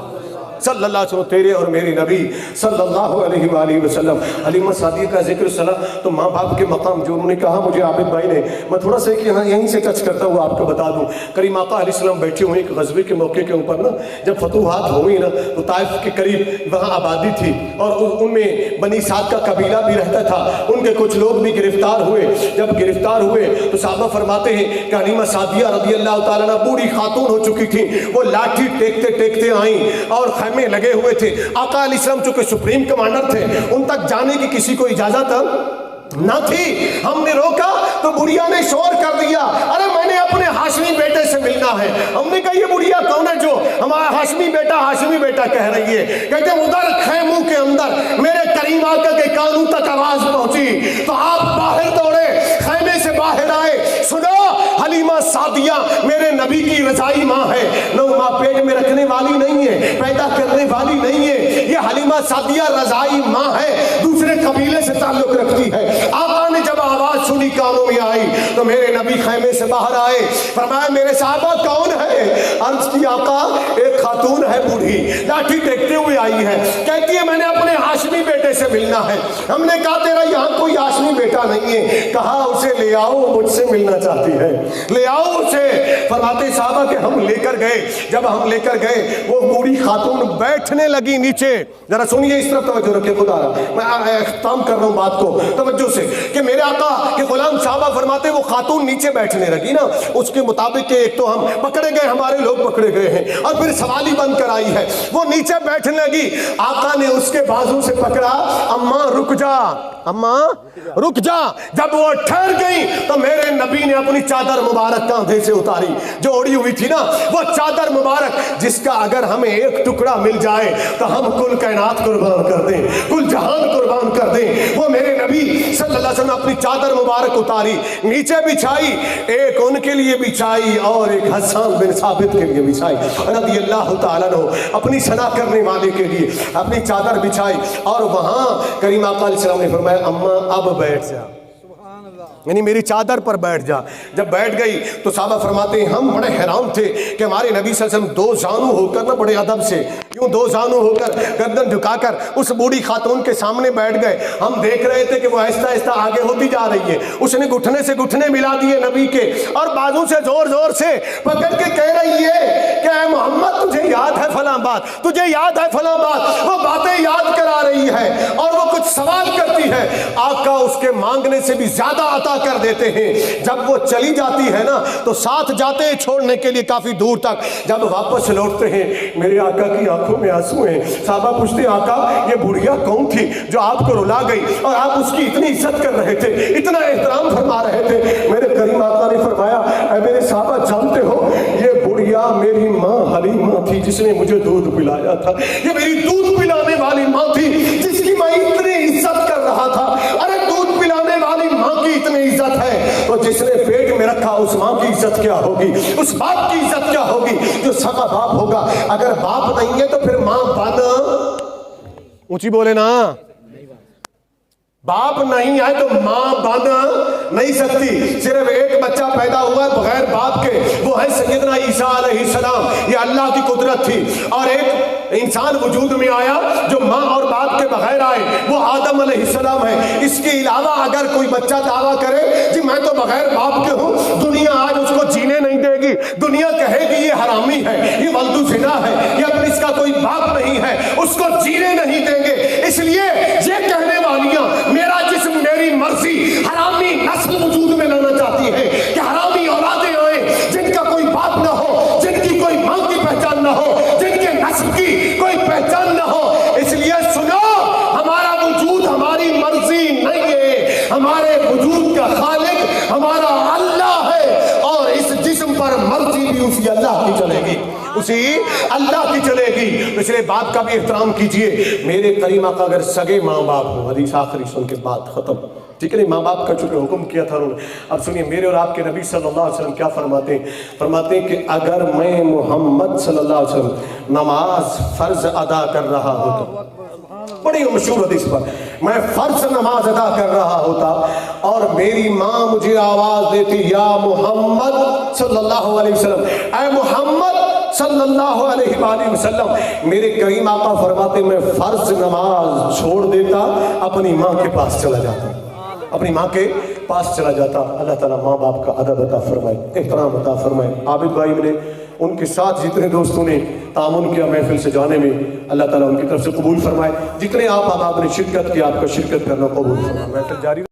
صلی اللہ علیہ وسلم، تیرے اور میرے نبی صلی اللہ علیہ وآلہ وسلم. حلیمہ سعدیہ کا ذکر صلاح تو ماں باپ کے مقام جو انہوں نے کہا، مجھے عابد بھائی نے، میں تھوڑا سا یہیں سے ٹچ کرتا ہوا آپ کو بتا دوں. کریم آقا علیہ السلام بیٹھے ہوئے ایک غزوے کے موقع کے اوپر نا، جب فتوحات ہوئی نا تو طائف کے قریب وہاں آبادی تھی، اور ان میں بنی سعد کا قبیلہ بھی رہتا تھا. ان کے کچھ لوگ بھی گرفتار ہوئے. جب گرفتار ہوئے تو صحابہ فرماتے ہیں کہ حلیمہ سعدیہ رضی اللہ تعالیٰ عنہ بوڑھی خاتون ہو چکی تھی، وہ لاٹھی ٹیکتے ٹیکتے آئیں اور خیمے لگے ہوئے تھے. آقا علیہ السلام چونکہ سپریم کمانڈر تھے، ان تک جانے کی کسی کو اجازت نہ تھی. ہم نے روکا تو بڑھیا نے شور کر دیا، ارے میں نے اپنے ہاشمی بیٹے سے ملنا ہے. ہم نے کہا یہ بڑھیا کون ہے جو ہمارا ہاشمی بیٹا کہہ رہی ہے؟ کہتے ہیں ادھر خیموں کے اندر میرے کریم آقا کے کانوں تک آواز پہنچی تو آپ باہر دوڑے، خیمے سے باہر آئے. سنو، حلیمہ سعدیہ میرے نبی کی رضائی ماں ہے، نو ماں پیٹ میں رکھنے والی نہیں ہے، پیدا کرنے والی نہیں ہے. یہ حلیمہ سعدیہ رضائی ماں ہے، دوسرے قبیلے سے تعلق رکھتی ہے. آقا نے جب آواز سنی کانوں میں آئی تو میرے نبی خیمے سے باہر آئے. فرمایا میرے صحابہ کون ہے؟ عرض کی آقا ایک خاتون ہے بوڑھی، لاٹھی ٹیکتے ہوئے آئی ہے، کہتی ہے میں نے اپنے ہاشمی بیٹے سے ملنا ہے. ہم نے کہا تیرا یہاں کوئی ہاشمی بیٹا نہیں ہے. کہا اسے لے آؤ، مجھ سے ملنا چاہتی ہے، لے آؤ اسے. فرماتے صحابہ کہ ہم لے کر گئے. جب ہم لے کر گئے وہ بوڑھی خاتون بیٹھنے لگی نیچے. ذرا سنیے، اس طرف توجہ رکھے، خدا میں اختتام کر رہا ہوں بات کو توجہ سے، کہ میرے آقا کے غلام صحابہ فرماتے وہ خاتون نیچے بیٹھنے لگی نا، اس کے مطابق کہ ایک تو ہم پکڑے گئے، ہمارے لوگ پکڑے گئے ہیں، اور پھر سوالی بند کر آئی ہے. وہ نیچے بیٹھنے لگی، آقا نے اس کے بازو سے پکڑا، اماں رک جا، اماں رک جا. جب وہ ٹھہر گئی تو میرے نبی نے اپنی چادر مبارک کاندھے سے اتاری جو اوڑی ہوئی تھی نا، وہ چادر مبارک جس کا اگر ہمیں ایک ٹکڑا مل جائے تو ہم کل کائنات قربان کر دیں، کل جہان قربان کر دیں. وہ میرے نبی صلی اللہ علیہ وسلم اپنی چادر مبارک اتاری، نیچے بچھائی، ایک ان کے لیے بچھائی اور ایک حسان بن ثابت کے لیے بچھائی رضی اللہ تعالیٰ عنہ. اپنی ثنا کرنے والے کے لیے اپنی چادر بچھائی، اور وہاں کریم آقا علیہ السلام نے فرمایا اماں اب بیٹھ جا، یعنی میری چادر پر بیٹھ جا. جب بیٹھ گئی تو صحابہ فرماتے ہیں ہم بڑے حیران تھے کہ ہمارے نبی صلی اللہ علیہ وسلم دو زانو ہو کر نا، بڑے ادب سے یوں دو زانو ہو کر گردن جھکا کر اس بوڑھی خاتون کے سامنے بیٹھ گئے. ہم دیکھ رہے تھے کہ وہ آہستہ آہستہ آگے ہوتی جا رہی ہے. اس نے گھٹنے سے گھٹنے ملا دیے نبی کے، اور بازو سے زور زور سے پکڑ کے کہہ رہی ہے کہ اے محمد تجھے یاد ہے فلاں بات، تجھے یاد ہے فلاں بات، وہ باتیں یاد کرا رہی ہے اور وہ کچھ سوال کرتی ہے، آقا اس کے مانگنے سے بھی زیادہ عطا کر دیتے ہیں۔ جب وہ چلی جاتی ہے نا تو ساتھ جاتے ہیں چھوڑنے کے لیے کافی دور تک، جب واپس لوٹتے ہیں میرے آقا کی آنکھوں میں آنسو ہیں۔ صحابہ پوچھتے ہیں آقا یہ بڑھیا کون تھی جو آپ کو رلا گئی اور آپ اس کی اتنی عزت کر رہے تھے، اتنا احترام فرما رہے تھے؟ میرے کریم آقا نے فرمایا اے میرے صحابہ جانتے ہو یہ بڑھیا میری ماں حلیمہ تھی جس نے مجھے دودھ پلایا تھا، یہ میری دودھ پلانے والی ماں تھی جس کی میں اتنی عزت کر رہا تھا۔ ارے دودھ پلانے والی ماں کی اتنی عزت ہے تو جس نے پیٹ میں رکھا اس ماں کی عزت کیا ہوگی، اس باپ کی عزت کیا ہوگی جو سگا باپ ہوگا۔ اگر باپ نہیں ہے تو پھر ماں بن، اونچی بولے نا، باپ نہیں ہے تو ماں بن نہیں سکتی۔ صرف ایک بچہ پیدا ہوا ہے بغیر باپ کے، وہ ہے سیدنا عیسیٰ علیہ السلام، یہ اللہ کی قدرت تھی۔ اور ایک انسان وجود میں آیا جو ماں اور باپ کے بغیر آئے، وہ آدم علیہ السلام ہے۔ اس کے علاوہ اگر کوئی بچہ دعویٰ کرے جی میں تو بغیر باپ کے ہوں، دنیا آج اس کو جینے نہیں دے گی، دنیا کہے گی یہ حرامی ہے، یہ ولد زنا ہے، یہ اس کا کوئی باپ نہیں ہے، اس کو جینے نہیں دیں گے۔ اس لیے یہ کہنے والیاں میرا جسم میری مرضی حرامی نسل وجود میں لانا چاہتی ہے کہ حرامی اولادیں آئیں جن کا کوئی باپ نہ ہو، جن کی کوئی ماں کی پہچان نہ ہو، جن کے نسل کی کوئی پہچان نہ ہو۔ اس لیے سنو، ہمارا وجود ہماری مرضی نہیں ہے، ہمارے وجود کا خالق ہمارا اللہ ہے، اور اس جسم پر مرضی بھی اسی اللہ کی چلے گی، اسی اللہ کی چلے گی۔ اس لیے باپ کا بھی احترام کیجئے۔ میرے کریم آقا اگر سگے ماں باپ ہوں، حدیث آخری سن کے بات ختم، ٹھیک ہے نہیں؟ ماں باپ کا چونکہ حکم کیا تھا انہوں نے۔ اب سنیے میرے اور آپ کے نبی صلی اللہ علیہ وسلم کیا فرماتے ہیں؟ فرماتے ہیں کہ اگر میں محمد صلی اللہ علیہ وسلم نماز فرض ادا کر رہا ہوتا، بڑی مشہور حدیث پر، میں فرض نماز ادا کر رہا ہوتا اور میری ماں مجھے آواز دیتی یا محمد صلی اللہ علیہ وسلم، اے محمد صلی اللہ علیہ وآلہ وسلم، میرے کریم آقا فرماتے میں فرض نماز چھوڑ دیتا، اپنی ماں کے پاس چلا جاتا، اپنی ماں کے پاس چلا جاتا۔ اللہ تعالیٰ ماں باپ کا ادب عطا فرمائے، احترام عطا فرمائے۔ عابد بھائی ملے، ان کے ساتھ جتنے دوستوں نے تعاون کیا محفل سے جانے میں، اللہ تعالیٰ ان کی طرف سے قبول فرمائے۔ جتنے آپ نے شرکت کی، آپ کا شرکت کرنا قبول فرمائے۔ محفل جاری